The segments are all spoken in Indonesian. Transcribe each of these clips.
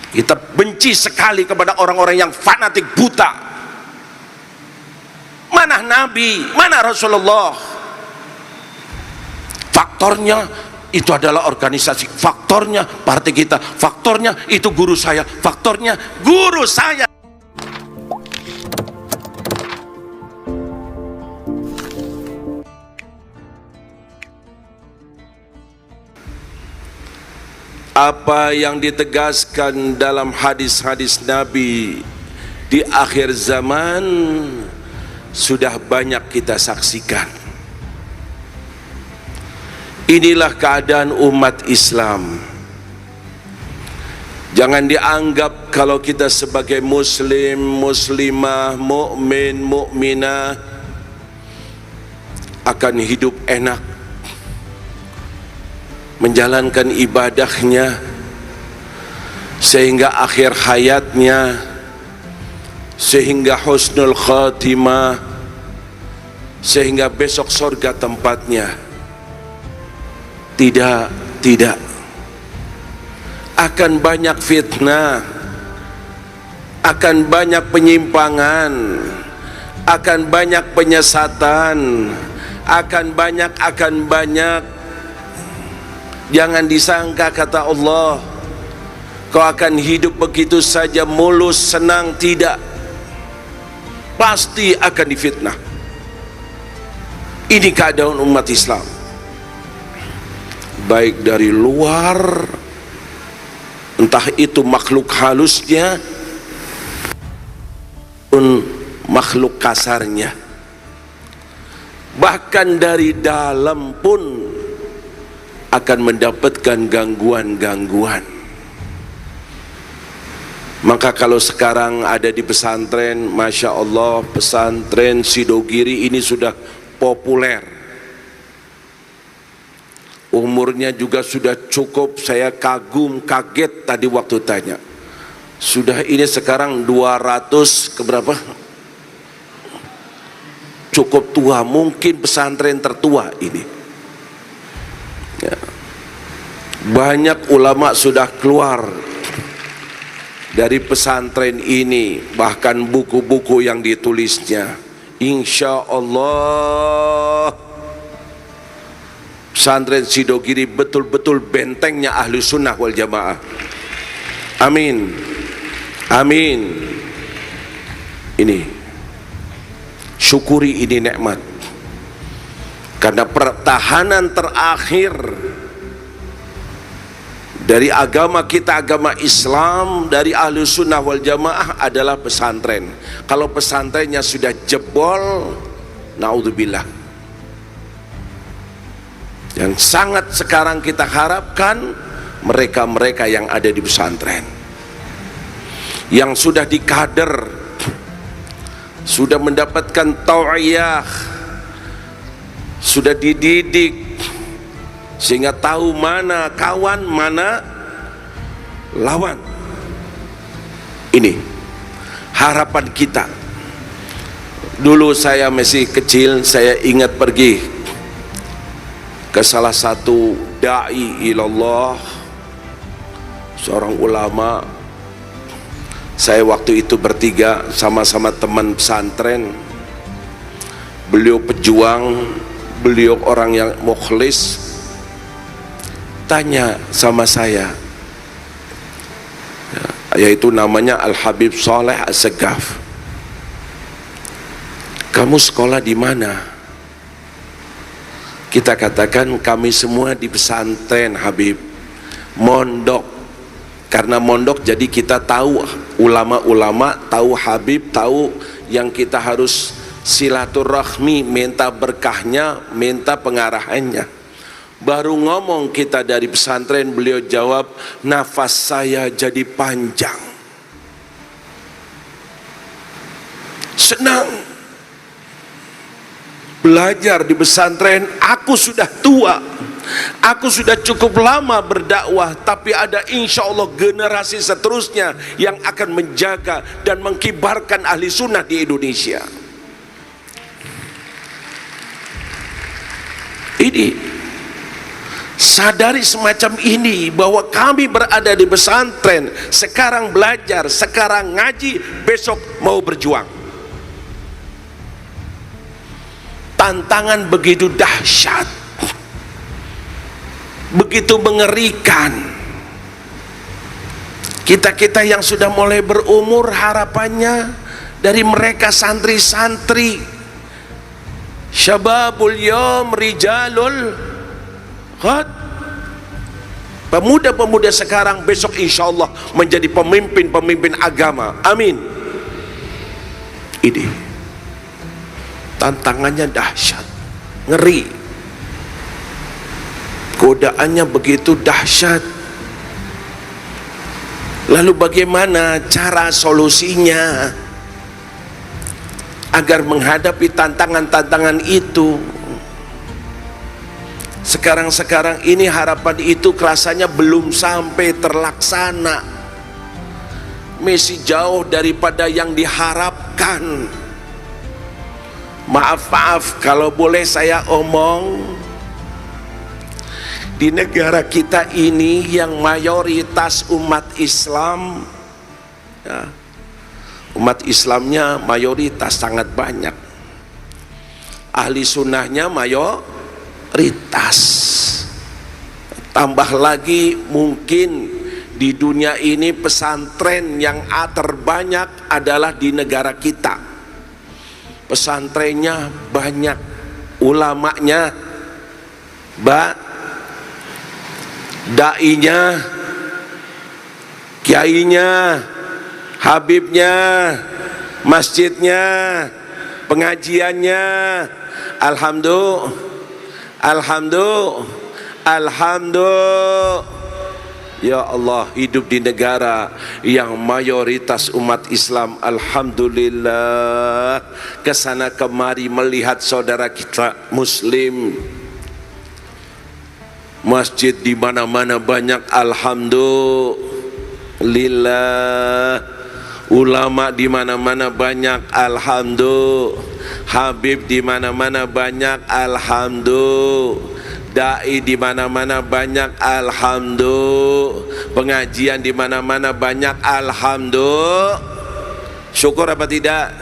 Kita benci sekali kepada orang-orang yang fanatik buta. Mana Nabi, mana Rasulullah? Faktornya itu adalah organisasi, faktornya partai kita, faktornya itu guru saya, faktornya guru saya. Apa yang ditegaskan dalam hadis-hadis Nabi di akhir zaman sudah banyak kita saksikan. Inilah keadaan umat Islam. Jangan dianggap kalau kita sebagai muslim, muslimah, mukmin, mukminah akan hidup enak, menjalankan ibadahnya sehingga akhir hayatnya, sehingga husnul khatimah, sehingga besok surga tempatnya. Tidak. Akan banyak fitnah, akan banyak penyimpangan, akan banyak penyesatan, akan banyak. Jangan disangka, kata Allah, kau akan hidup begitu saja mulus senang. Tidak, pasti akan difitnah. Ini keadaan umat Islam, baik dari luar, entah itu makhluk halusnya pun makhluk kasarnya, bahkan dari dalam pun akan mendapatkan gangguan-gangguan. Maka kalau sekarang ada di pesantren, Masya Allah, pesantren Sidogiri ini sudah populer, umurnya juga sudah cukup. Saya kaget tadi waktu tanya, sudah ini sekarang 200 keberapa, cukup tua, mungkin pesantren tertua ini ya. Banyak ulama sudah keluar dari pesantren ini, bahkan buku-buku yang ditulisnya. Insya Allah pesantren Sidogiri betul-betul bentengnya ahli sunnah wal jamaah. Amin, amin. Ini syukuri ini nikmat, karena pertahanan terakhir dari agama kita, agama Islam, dari ahli sunnah wal jamaah adalah pesantren. Kalau pesantrennya sudah jebol, naudzubillah. Yang sangat sekarang kita harapkan mereka-mereka yang ada di pesantren, yang sudah dikader, sudah mendapatkan tau'iyah, sudah dididik sehingga tahu mana kawan, mana lawan. Ini harapan kita. Dulu saya masih kecil, saya ingat pergi ke salah satu da'i ilallah, seorang ulama. Saya waktu itu bertiga sama-sama teman pesantren. Beliau pejuang, beliau orang yang mukhlis. Tanya sama saya, yaitu namanya Al-Habib Saleh As-Segaf, kamu sekolah di mana? Kita katakan kami semua di pesantren Habib, mondok. Karena mondok jadi kita tahu ulama-ulama, tahu Habib, tahu yang kita harus silaturahmi, minta berkahnya, minta pengarahannya. Baru ngomong kita dari pesantren, beliau jawab, nafas saya jadi panjang. Senang belajar di pesantren. Aku sudah tua, aku sudah cukup lama berdakwah, tapi ada insya Allah generasi seterusnya yang akan menjaga dan mengkibarkan ahli sunnah di Indonesia. Ini Sadari semacam ini, bahwa kami berada di pesantren, sekarang belajar, sekarang ngaji, besok mau berjuang. Tantangan begitu dahsyat, begitu mengerikan. Kita-kita yang sudah mulai berumur, harapannya dari mereka santri-santri, syababul yawm rijalul ghad, pemuda-pemuda sekarang besok insya Allah menjadi pemimpin-pemimpin agama. Amin. Ini tantangannya dahsyat, ngeri, godaannya begitu dahsyat. Lalu bagaimana cara solusinya agar menghadapi tantangan-tantangan itu? Sekarang ini harapan itu rasanya belum sampai terlaksana, masih jauh daripada yang diharapkan. Maaf kalau boleh saya omong, di negara kita ini yang mayoritas umat Islam, ya, umat Islamnya mayoritas sangat banyak, ahli sunnahnya mayoritas, tambah lagi mungkin di dunia ini pesantren yang terbanyak adalah di negara kita. Pesantrennya banyak, ulamanya dai-nya, kiainya, habibnya, masjidnya, pengajiannya. Alhamdulillah. Ya Allah, hidup di negara yang mayoritas umat Islam. Alhamdulillah. Kesana kemari melihat saudara kita Muslim, masjid di mana-mana banyak, alhamdulillah. Ulama di mana-mana banyak, alhamdulillah. Habib di mana-mana banyak, alhamdulillah. Dai di mana-mana banyak, alhamdulillah. Pengajian di mana-mana banyak, alhamdulillah. Syukur apa tidak?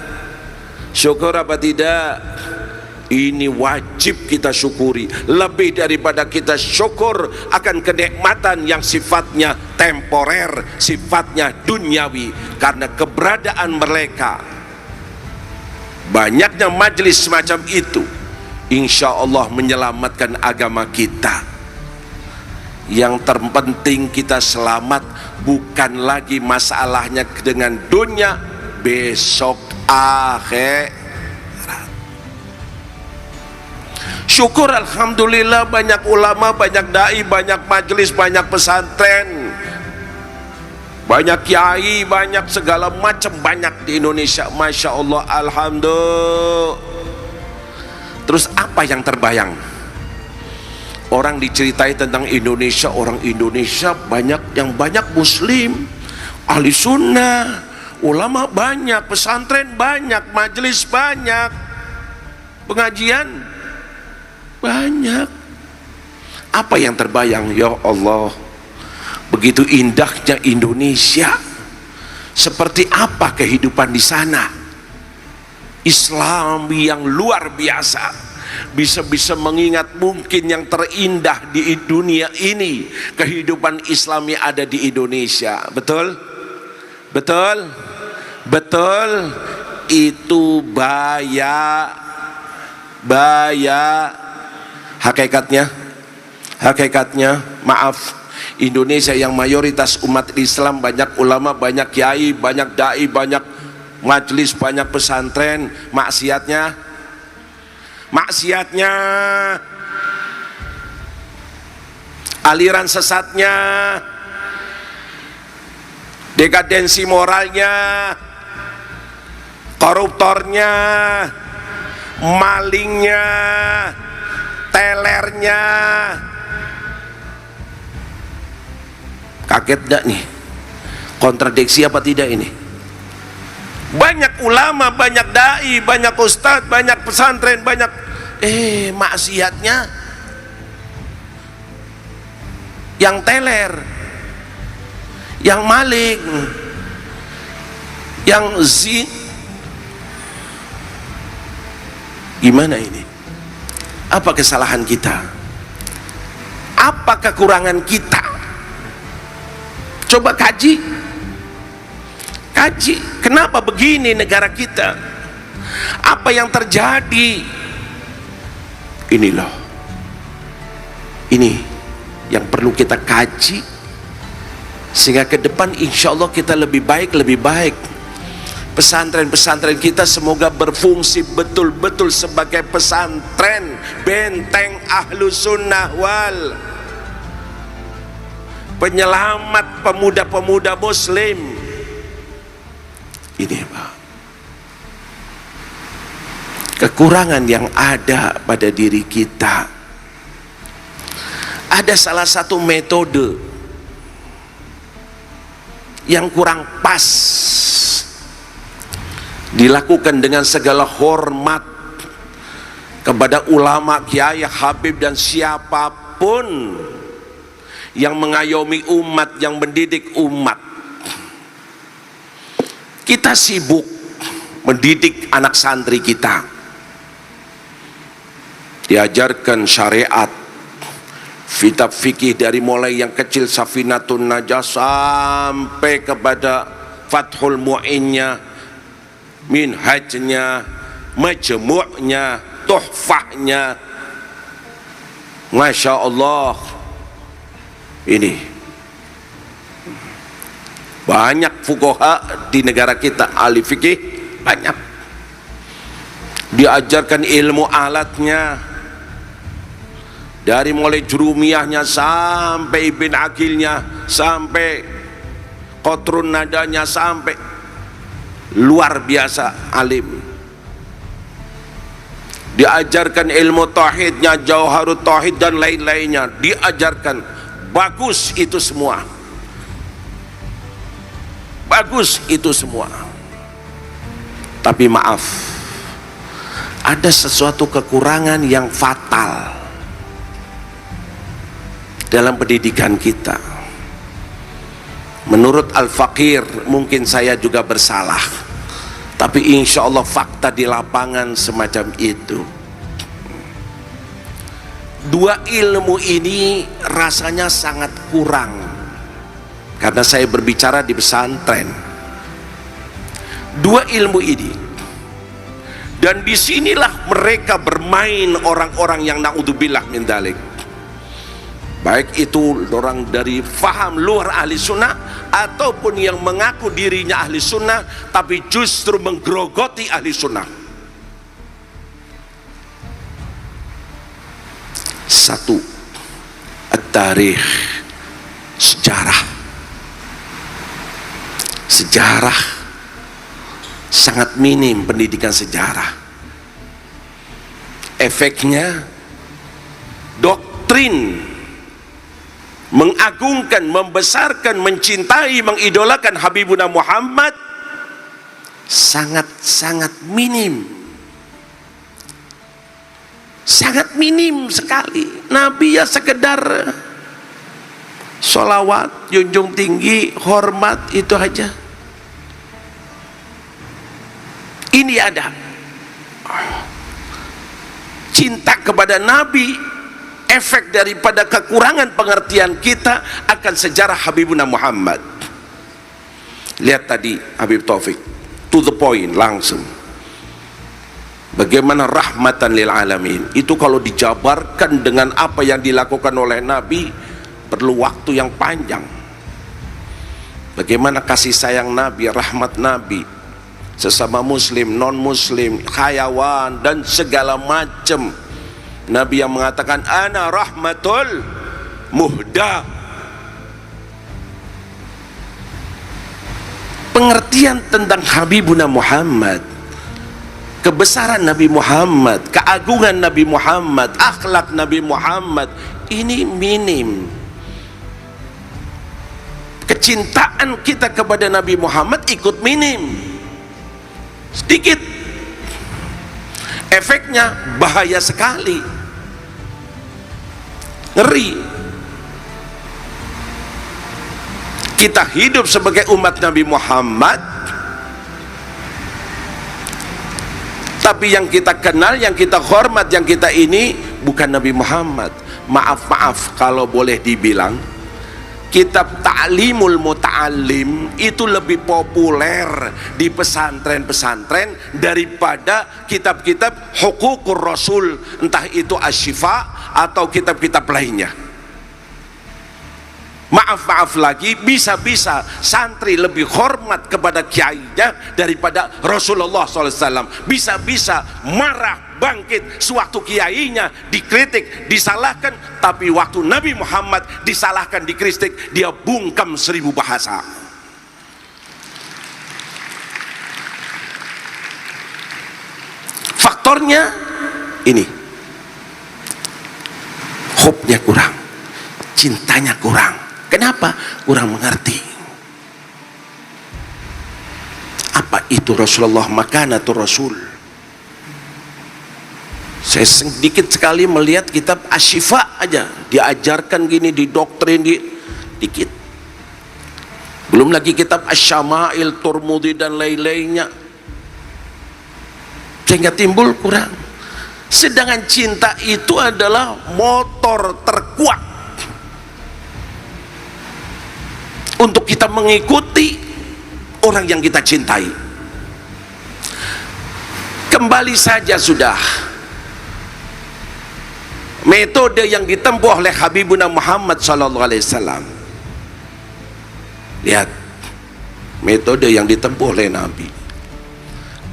Syukur apa tidak? Ini wajib kita syukuri, lebih daripada kita syukur akan kenikmatan yang sifatnya temporer, sifatnya duniawi. Karena keberadaan mereka, banyaknya majelis semacam itu, insya Allah menyelamatkan agama kita. Yang terpenting kita selamat, bukan lagi masalahnya dengan dunia, besok akhir. Syukur alhamdulillah, banyak ulama, banyak dai, banyak majelis, banyak pesantren, banyak kiai, banyak segala macam, banyak di Indonesia. Masya Allah, alhamdulillah. Terus apa yang terbayang? Orang diceritai tentang Indonesia, orang Indonesia banyak, yang banyak muslim, ahli sunnah, ulama banyak, pesantren banyak, majelis banyak, pengajian banyak. Apa yang terbayang? Ya Allah, begitu indahnya Indonesia. Seperti apa kehidupan di sana? Islam yang luar biasa. Bisa mengingat mungkin yang terindah di dunia ini, kehidupan Islami ada di Indonesia. Betul? Betul? Betul? Itu hakikatnya maaf, Indonesia yang mayoritas umat Islam, banyak ulama, banyak kiai, banyak dai, banyak majelis, banyak pesantren. Maksiatnya aliran sesatnya, dekadensi moralnya, koruptornya, malingnya, telernya. Kaget gak nih? Kontradiksi apa tidak ini? Banyak ulama, banyak dai, banyak ustadz, banyak pesantren, banyak maksiatnya yang teler, yang maling, yang gimana ini? Apa kesalahan kita? Apa kekurangan kita? Coba kaji, kenapa begini negara kita? Apa yang terjadi? Ini loh, ini yang perlu kita kaji, sehingga ke depan insya Allah kita lebih baik. Pesantren-pesantren kita semoga berfungsi betul-betul sebagai pesantren benteng Ahlus Sunnah wal penyelamat pemuda-pemuda muslim. Ini Pak, kekurangan yang ada pada diri kita. Ada salah satu metode yang kurang pas, dilakukan dengan segala hormat kepada ulama, kiai, habib, dan siapapun yang mengayomi umat, yang mendidik umat. Kita sibuk mendidik anak santri kita, diajarkan syariat, kitab fikih dari mulai yang kecil Safinatun Najah sampai kepada Fathul Mu'innya, Minhajnya, Majmu'nya, Tuhfahnya. Masya Allah, ini banyak fuqaha di negara kita, ahli fikih banyak. Diajarkan ilmu alatnya dari mulai jurumiyahnya sampai ibn akilnya, sampai qatrun nadanya, sampai luar biasa alim. Diajarkan ilmu tauhidnya, jauharut tauhid dan lain-lainnya, diajarkan. Bagus itu semua, bagus itu semua. Tapi maaf, ada sesuatu kekurangan yang fatal dalam pendidikan kita. Menurut Al-Faqir, mungkin saya juga bersalah, tapi insya Allah fakta di lapangan semacam itu. Dua ilmu ini rasanya sangat kurang, karena saya berbicara di pesantren. Dua ilmu ini, dan disinilah mereka bermain orang-orang yang na'udzubillah min dzalik, baik itu orang dari faham luar ahli sunnah ataupun yang mengaku dirinya ahli sunnah tapi justru menggerogoti ahli sunnah. Satu, at-tarikh, sejarah. Sejarah sangat minim, pendidikan sejarah. Efeknya doktrin mengagungkan, membesarkan, mencintai, mengidolakan Habibuna Muhammad sangat minim, sangat minim sekali. Nabi ya sekedar sholawat, junjung tinggi, hormat, itu aja. Ini ada cinta kepada Nabi, efek daripada kekurangan pengertian kita akan sejarah Habibuna Muhammad. Lihat tadi Habib Taufik, to the point, langsung. Bagaimana rahmatan lil alamin. Itu kalau dijabarkan dengan apa yang dilakukan oleh Nabi, perlu waktu yang panjang. Bagaimana kasih sayang Nabi, rahmat Nabi, sesama muslim, non muslim, hayawan, dan segala macam. Nabi yang mengatakan ana rahmatul muhda. Pengertian tentang Habibuna Muhammad, kebesaran Nabi Muhammad, keagungan Nabi Muhammad, akhlak Nabi Muhammad, ini minim. Kecintaan kita kepada Nabi Muhammad ikut minim, sedikit. Efeknya bahaya sekali, ngeri. kita hidup sebagai umat Nabi Muhammad, tapi yang kita kenal, yang kita hormat, yang kita ini bukan Nabi Muhammad. Maaf kalau boleh dibilang, kitab Ta'limul Muta'allim itu lebih populer di pesantren-pesantren daripada kitab-kitab Huququr Rasul, entah itu Asy-Syifa atau kitab-kitab lainnya. Maaf lagi, bisa-bisa santri lebih hormat kepada kiainya daripada Rasulullah SAW. Bisa-bisa marah bangkit sewaktu kiainya dikritik, disalahkan, tapi waktu Nabi Muhammad disalahkan, dikritik, dia bungkam 1000 bahasa. Faktornya ini, hubnya kurang, cintanya kurang. Kenapa? Kurang mengerti apa itu Rasulullah, makanatul Rasul. Saya sedikit sekali melihat kitab Asy-Syifa aja diajarkan gini, didoktrin dikit. Belum lagi kitab Asy-Syama'il, Turmudi dan lain-lainnya, sehingga timbul kurang. Sedangkan cinta itu adalah motor terkuat untuk kita mengikuti orang yang kita cintai. Kembali saja sudah, metode yang ditempuh oleh Habibuna Muhammad SAW. Lihat metode yang ditempuh oleh Nabi.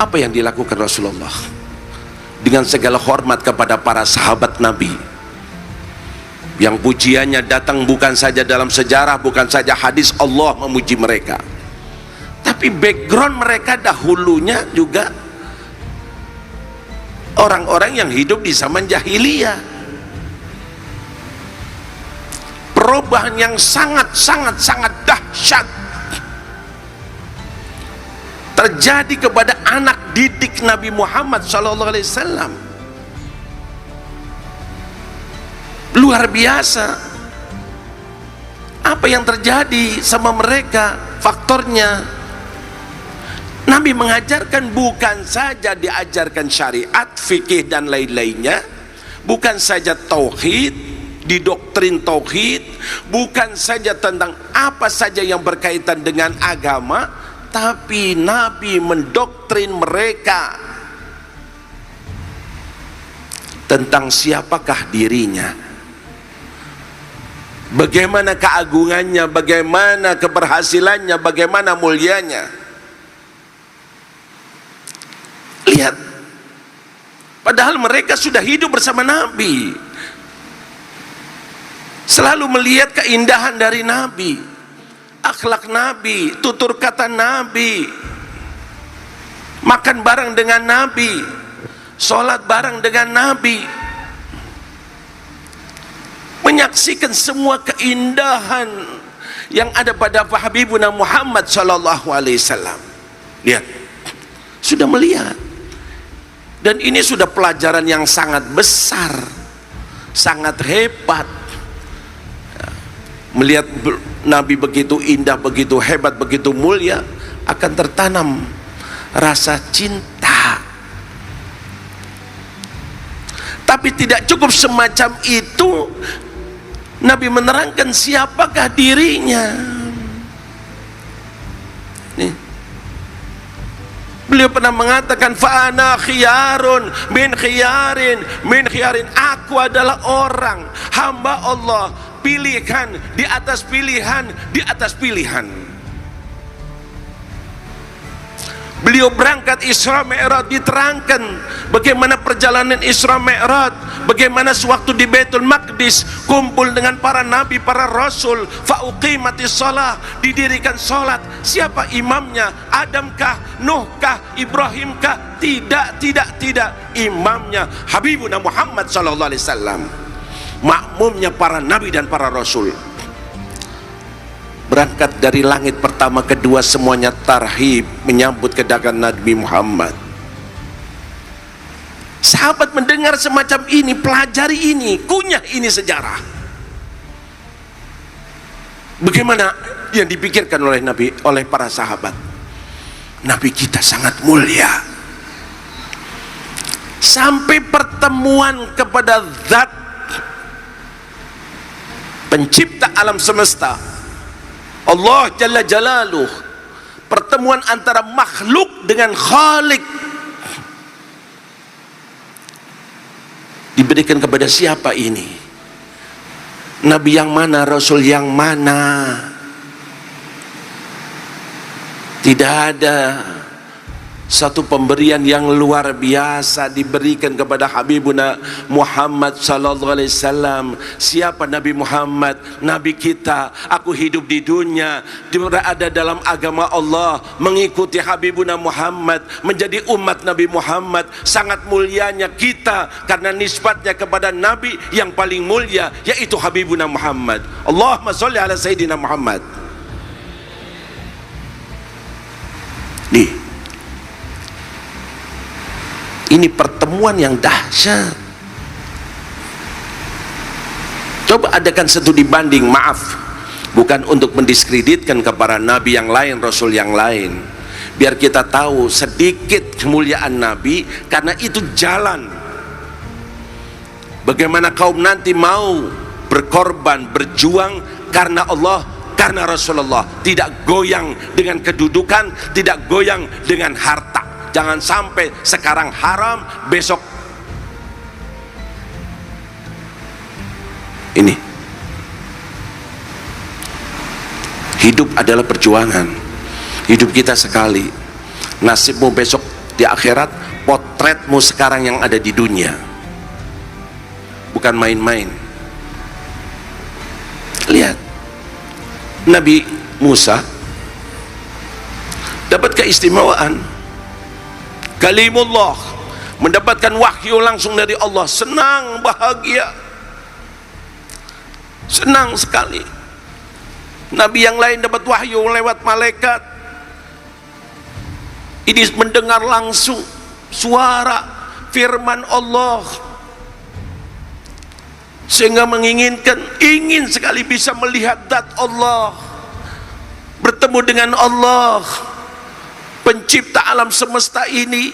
Apa yang dilakukan Rasulullah dengan segala hormat kepada para sahabat Nabi, yang pujiannya datang bukan saja dalam sejarah, bukan saja hadis Allah memuji mereka, tapi background mereka dahulunya juga orang-orang yang hidup di zaman jahiliyah. Perubahan yang sangat dahsyat terjadi kepada anak didik Nabi Muhammad SAW. Luar biasa apa yang terjadi sama mereka. Faktornya, Nabi mengajarkan bukan saja diajarkan syariat, fikih dan lain-lainnya, bukan saja tauhid, didoktrin tauhid, bukan saja tentang apa saja yang berkaitan dengan agama, tapi Nabi mendoktrin mereka tentang siapakah dirinya, bagaimana keagungannya, bagaimana keberhasilannya, bagaimana mulianya. Lihat, padahal mereka sudah hidup bersama Nabi, selalu melihat keindahan dari Nabi, akhlak Nabi, tutur kata Nabi, makan bareng dengan Nabi, sholat bareng dengan Nabi, menyaksikan semua keindahan yang ada pada Habibuna Muhammad SAW. Lihat, sudah melihat, dan ini sudah pelajaran yang sangat besar, sangat hebat. Melihat Nabi begitu indah, begitu hebat, begitu mulia, akan tertanam rasa cinta. Tapi tidak cukup semacam itu, Nabi menerangkan siapakah dirinya. Nih, beliau pernah mengatakan, fa'ana khiyarun min khiyarin min khiyarin. Aku adalah orang, hamba Allah, pilihan di atas pilihan di atas pilihan. Beliau berangkat Isra Mi'raj, diterangkan bagaimana perjalanan Isra Mi'raj, bagaimana sewaktu di Baitul Maqdis kumpul dengan para nabi, para rasul, fauqimatis shalah, didirikan salat. Siapa imamnya? Adamkah, Nuhkah, Ibrahimkah? Tidak. Imamnya Habibuna Muhammad SAW. Makmumnya para nabi dan para rasul. Berangkat dari langit pertama, kedua, semuanya tarhib, menyambut kedatangan Nabi Muhammad. Sahabat mendengar semacam ini, pelajari ini, kunyah ini sejarah. Bagaimana yang dipikirkan oleh Nabi, oleh para sahabat. Nabi kita sangat mulia, sampai pertemuan kepada zat pencipta alam semesta, Allah Jalla Jalaluh, pertemuan antara makhluk dengan Khalik diberikan kepada siapa ini? Nabi yang mana, Rasul yang mana? Tidak ada satu pemberian yang luar biasa diberikan kepada Habibuna Muhammad sallallahu alaihi wasallam. Siapa Nabi Muhammad? Nabi kita. Aku hidup di dunia, berada dalam agama Allah, mengikuti Habibuna Muhammad, menjadi umat Nabi Muhammad. Sangat mulianya kita karena nisbatnya kepada Nabi yang paling mulia, yaitu Habibuna Muhammad. Allahumma sholli ala Sayyidina Muhammad. Nih, ini pertemuan yang dahsyat. Coba adakan studi banding, maaf, bukan untuk mendiskreditkan kepada nabi yang lain, rasul yang lain, biar kita tahu sedikit kemuliaan nabi, karena itu jalan bagaimana kaum nanti mau berkorban, berjuang karena Allah, karena Rasulullah, tidak goyang dengan kedudukan, tidak goyang dengan harta. Jangan sampai sekarang haram, besok ini. Hidup adalah perjuangan. Hidup kita sekali. Nasibmu besok di akhirat, potretmu sekarang yang ada di dunia. Bukan main-main. Lihat, Nabi Musa dapat keistimewaan, kalimullah, mendapatkan wahyu langsung dari Allah. Senang, bahagia, senang sekali. Nabi yang lain dapat wahyu lewat malaikat, ini mendengar langsung suara firman Allah, sehingga menginginkan, ingin sekali bisa melihat zat Allah, bertemu dengan Allah, pencipta alam semesta ini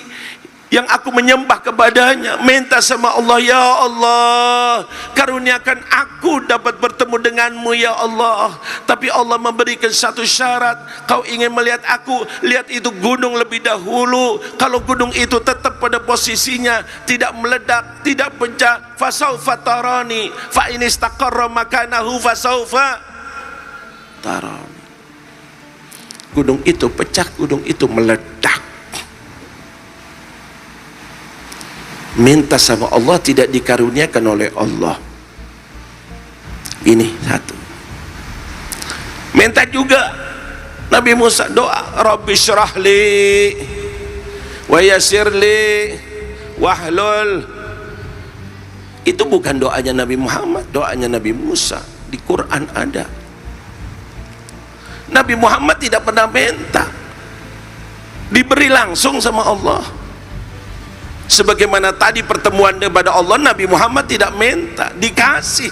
yang aku menyembah kepadanya. Minta sama Allah, ya Allah, karuniakan aku dapat bertemu denganmu ya Allah. Tapi Allah memberikan satu syarat, kau ingin melihat aku, lihat itu gunung lebih dahulu. Kalau gunung itu tetap pada posisinya, tidak meledak, tidak pecah, fasaufa tarani, fa in istaqarra makanahu fasaufa tarani. Gunung itu pecah, gunung itu meledak. Minta sama Allah, tidak dikaruniakan oleh Allah. Ini satu. Minta juga Nabi Musa doa, Rabbi syrahli wa yassirli wahlul. Itu bukan doanya Nabi Muhammad, doanya Nabi Musa. Di Quran ada. Nabi Muhammad tidak pernah minta, diberi langsung sama Allah. Sebagaimana tadi pertemuan kepada Allah, Nabi Muhammad tidak minta, dikasih.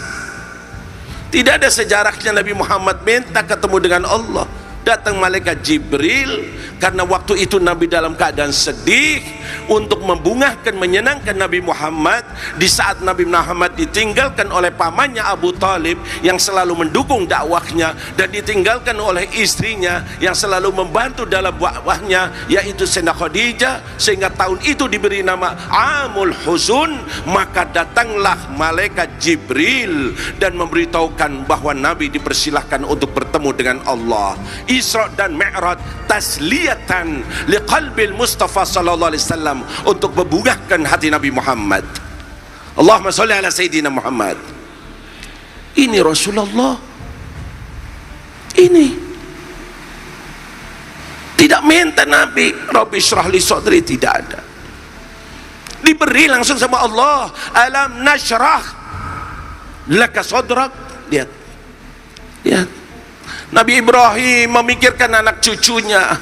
Tidak ada sejarahnya Nabi Muhammad minta ketemu dengan Allah. Datang malaikat Jibril, karena waktu itu Nabi dalam keadaan sedih, untuk membungahkan, menyenangkan Nabi Muhammad. Di saat Nabi Muhammad ditinggalkan oleh pamannya Abu Talib yang selalu mendukung dakwahnya, dan ditinggalkan oleh istrinya yang selalu membantu dalam dakwahnya, yaitu Sayyidah Khadijah, sehingga tahun itu diberi nama Amul Huzun. Maka datanglah malaikat Jibril dan memberitahukan bahwa Nabi dipersilahkan untuk bertemu dengan Allah. Isra dan Mi'raj tasliyatan liqalbil Mustafa sallallahu alaihi wasallam, untuk membungahkan hati Nabi Muhammad. Allahumma sholli ala Sayyidina Muhammad. Ini Rasulullah. Ini tidak minta Nabi Rabbi syrah li sadri, tidak ada. Diberi langsung sama Allah. Alam nashrah laka sadrak. Lihat, lihat, Nabi Ibrahim memikirkan anak cucunya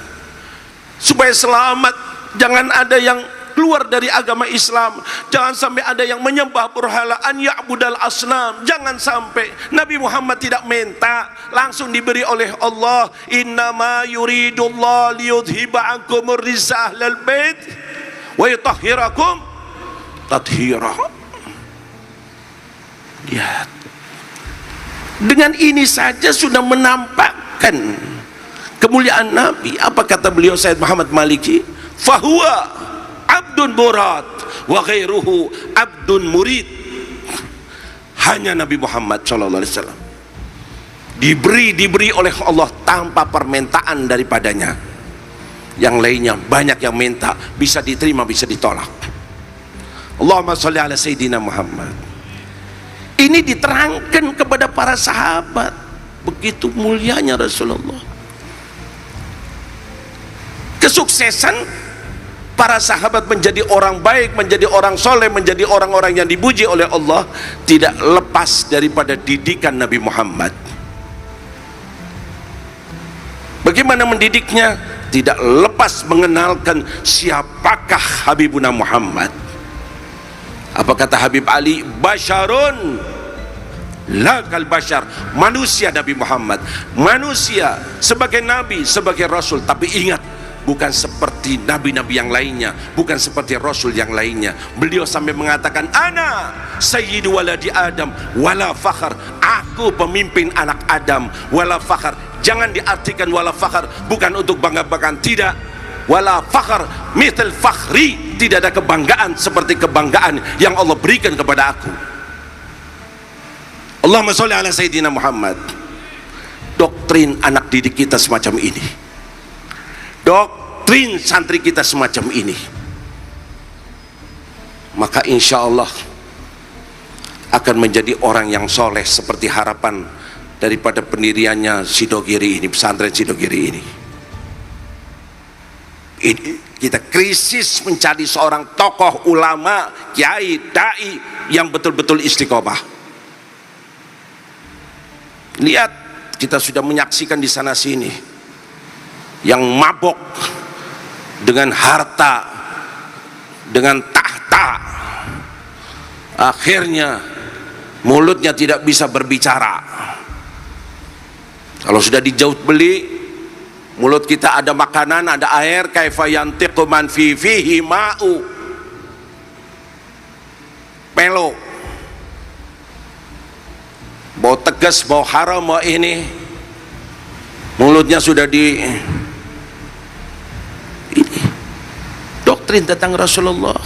supaya selamat, jangan ada yang keluar dari agama Islam. Jangan sampai ada yang menyembah berhala, an ya'budal asnam. Jangan sampai. Nabi Muhammad tidak minta, langsung diberi oleh Allah. Innama yuridullah liyudhiba ankumur rizah ahlal bait wa yutahhirakum tathira. Lihat, dengan ini saja sudah menampakkan kemuliaan Nabi. Apa kata beliau Sayyid Muhammad Maliki? Fahuwa abdun murad wa ghairuhu abdun murid. Hanya Nabi Muhammad SAW diberi oleh Allah tanpa permintaan daripadanya. Yang lainnya banyak yang minta, bisa diterima, bisa ditolak. Allahumma sholli ala Sayyidina Muhammad. Ini diterangkan kepada para sahabat, begitu mulianya Rasulullah. Kesuksesan para sahabat menjadi orang baik, menjadi orang soleh, menjadi orang-orang yang dipuji oleh Allah tidak lepas daripada didikan Nabi Muhammad. Bagaimana mendidiknya? Tidak lepas mengenalkan siapakah Habibuna Muhammad. Apa kata Habib Ali? Basyarun la kal basyar. Manusia Nabi Muhammad, manusia sebagai nabi, sebagai rasul. Tapi ingat, bukan seperti nabi-nabi yang lainnya, bukan seperti rasul yang lainnya. Beliau sampai mengatakan, ana sayyidu waladi Adam wala fakhar. Aku pemimpin anak Adam wala fakhar. Jangan diartikan wala fakhar bukan untuk bangga-banggaan, tidak. Wala fakhar mithal fakhri. Tidak ada kebanggaan seperti kebanggaan yang Allah berikan kepada aku. Allahumma sholli ala Sayyidina Muhammad. Doktrin anak didik kita semacam ini, doktrin santri kita semacam ini, maka insya Allah akan menjadi orang yang soleh seperti harapan daripada pendiriannya Sidogiri ini, pesantren Sidogiri ini. Kita krisis mencari seorang tokoh ulama, kiai, dai yang betul-betul istiqomah. Lihat, kita sudah menyaksikan di sana sini yang mabok dengan harta, dengan tahta, akhirnya mulutnya tidak bisa berbicara. Kalau sudah dijauh beli, mulut kita ada makanan, ada air, kaifa yantiqu man fihi ma'u. Pelo, bau tegas, bau haram, bau ini, mulutnya sudah di ini. Doktrin tentang Rasulullah,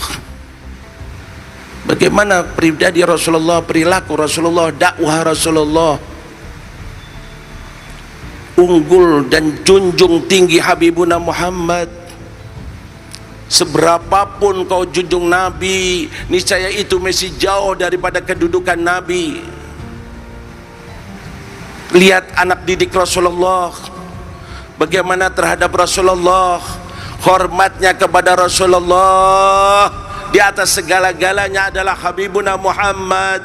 bagaimana pribadi Rasulullah, perilaku Rasulullah, dakwah Rasulullah, unggul dan junjung tinggi Habibuna Muhammad. Seberapapun kau junjung Nabi, niscaya itu masih jauh daripada kedudukan Nabi. Lihat anak didik Rasulullah, bagaimana terhadap Rasulullah, hormatnya kepada Rasulullah. Di atas segala-galanya adalah Habibuna Muhammad.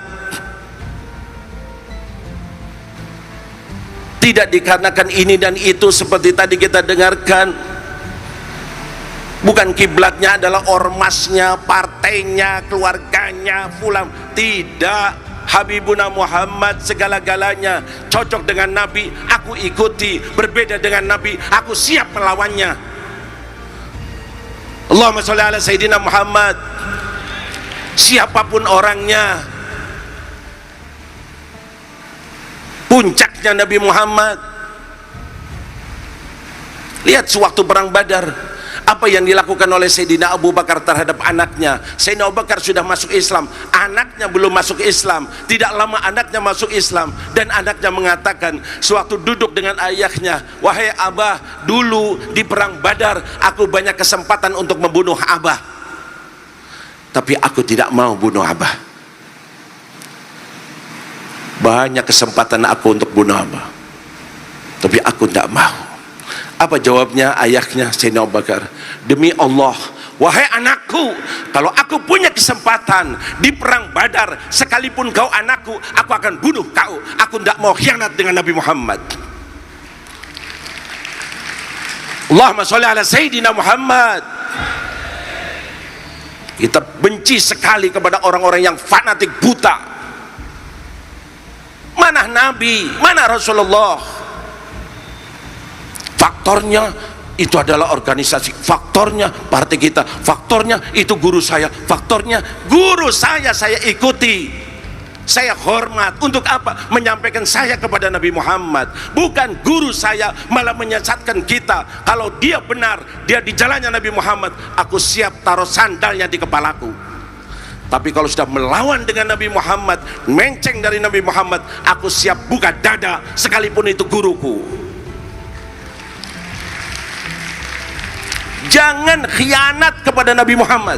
Tidak dikarenakan ini dan itu seperti tadi kita dengarkan. Bukan kiblatnya adalah ormasnya, partainya, keluarganya, fulan. Tidak. Habibuna Muhammad segala-galanya. Cocok dengan Nabi, aku ikuti. Berbeda dengan Nabi, aku siap melawannya. Allahumma sholli ala Sayyidina Muhammad. Siapapun orangnya, puncaknya Nabi Muhammad. Lihat sewaktu perang Badar, apa yang dilakukan oleh Sayyidina Abu Bakar terhadap anaknya. Sayyidina Abu Bakar sudah masuk Islam, anaknya belum masuk Islam. Tidak lama anaknya masuk Islam, dan anaknya mengatakan sewaktu duduk dengan ayahnya, wahai Abah, dulu di perang Badar aku banyak kesempatan untuk membunuh Abah, tapi aku tidak mau bunuh Abah. Banyak kesempatan aku untuk bunuh Abah, tapi aku tidak mau. Apa jawabnya ayahnya Sayyidina Abu Bakar? Demi Allah, wahai anakku, kalau aku punya kesempatan di perang Badar, sekalipun kau anakku, aku akan bunuh kau. Aku tidak mau khianat dengan Nabi Muhammad. Allahumma sholli ala Sayyidina Muhammad. Kita benci sekali kepada orang-orang yang fanatik buta. Mana Nabi, mana Rasulullah? Faktornya itu adalah organisasi, faktornya partai kita, faktornya itu guru saya, faktornya guru saya ikuti, saya hormat. Untuk apa? Menyampaikan saya kepada Nabi Muhammad. Bukan guru saya malah menyesatkan kita. Kalau dia benar, dia di jalannya Nabi Muhammad, aku siap taruh sandalnya di kepalaku. Tapi kalau sudah melawan dengan Nabi Muhammad, menceng dari Nabi Muhammad, aku siap buka dada sekalipun itu guruku. Jangan khianat kepada Nabi Muhammad.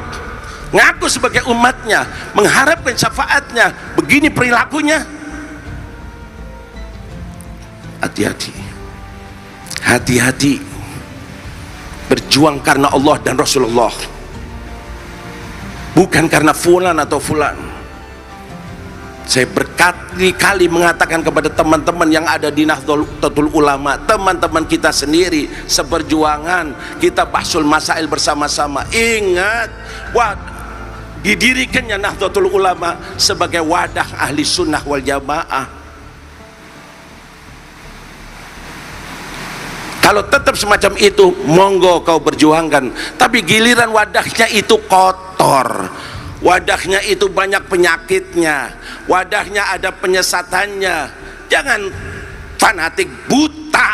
Ngaku sebagai umatnya, mengharapkan syafaatnya, begini perilakunya. Hati-hati, hati-hati. Berjuang karena Allah dan Rasulullah, bukan karena fulan atau fulan. Saya berkali-kali mengatakan kepada teman-teman yang ada di Nahdlatul Ulama, teman-teman kita sendiri seperjuangan, kita bahsul masail bersama-sama. Ingat, didirikannya Nahdlatul Ulama sebagai wadah ahli sunnah wal jamaah. Kalau tetap semacam itu, monggo kau berjuangkan. Tapi giliran wadahnya itu kotor, wadahnya itu banyak penyakitnya, wadahnya ada penyesatannya, jangan fanatik buta.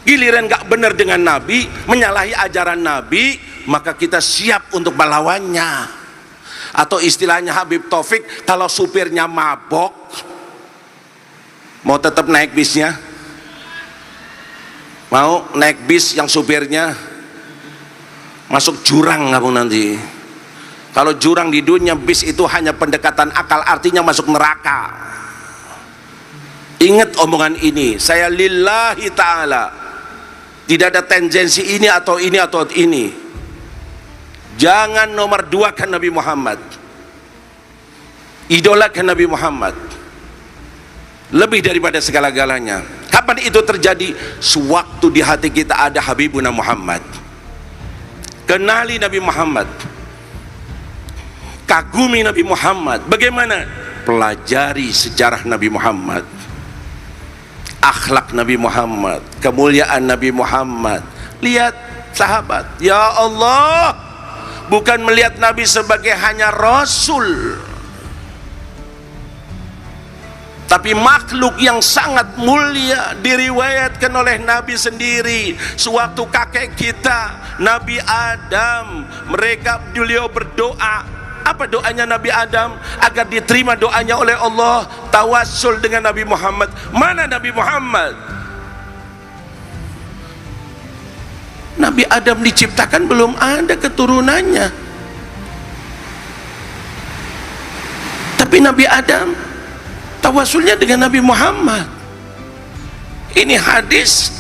Giliran gak benar dengan Nabi, menyalahi ajaran Nabi, maka kita siap untuk melawannya. Atau istilahnya Habib Taufik, kalau supirnya mabok, mau tetap naik bisnya? Mau naik bis yang supirnya masuk jurang kamu nanti. Kalau jurang di dunia, bis itu hanya pendekatan akal, artinya masuk neraka. Ingat omongan ini, saya lillahi ta'ala, tidak ada tendensi ini atau ini atau ini. Jangan nomor dua kan Nabi Muhammad, idolakan Nabi Muhammad lebih daripada segala-galanya. Kapan itu terjadi? Sewaktu di hati kita ada Habibuna Muhammad. Kenali Nabi Muhammad, kagumi Nabi Muhammad. Bagaimana? Pelajari sejarah Nabi Muhammad, akhlak Nabi Muhammad, kemuliaan Nabi Muhammad. Lihat sahabat, ya Allah, bukan melihat Nabi sebagai hanya Rasul, tapi makhluk yang sangat mulia. Diriwayatkan oleh Nabi sendiri, sewaktu kakek kita Nabi Adam, beliau berdoa. Apa doanya Nabi Adam? Agar diterima doanya oleh Allah, tawassul dengan Nabi Muhammad. Mana Nabi Muhammad? Nabi Adam diciptakan belum ada keturunannya, tapi Nabi Adam tawasulnya dengan Nabi Muhammad. Ini hadis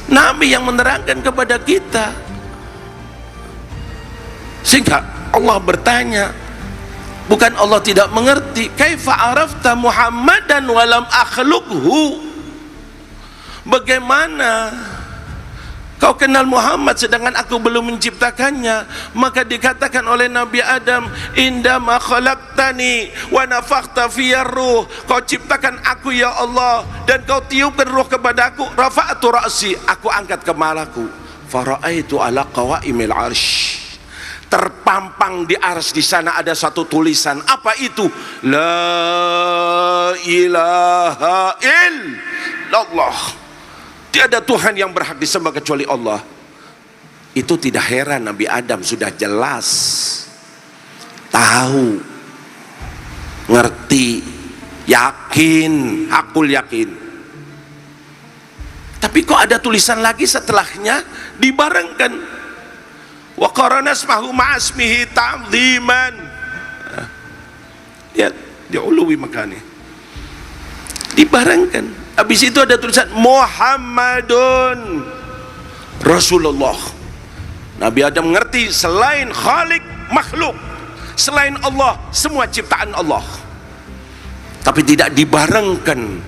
Nabi yang menerangkan kepada kita. Sehingga Allah bertanya, bukan Allah tidak mengerti, kaifa arafta Muhammadan walam akhluqhu, bagaimana kau kenal Muhammad sedangkan aku belum menciptakannya? Maka dikatakan oleh Nabi Adam, indama khalaqtani wa nafakhta fiyar ruh, kau ciptakan aku ya Allah dan kau tiupkan ruh kepadaku, rafa'tu ra'si, aku angkat kepalaku, fara'aitu ala qawaimil arsh, terpampang di arsy, di sana ada satu tulisan. Apa itu? La ilaha illallah, tiada Tuhan yang berhak disembah kecuali Allah. Itu tidak heran, Nabi Adam sudah jelas tahu, ngerti, yakin, hakul yakin. Tapi kok ada tulisan lagi setelahnya dibarengkan, wa qarana ismahu ma'asmihi ta'ziman. Ya, diului makanya dibarengkan. Habis itu ada tulisan Muhammadun Rasulullah. Nabi Adam mengerti selain Khalik makhluk, selain Allah semua ciptaan Allah, tapi tidak dibarengkan.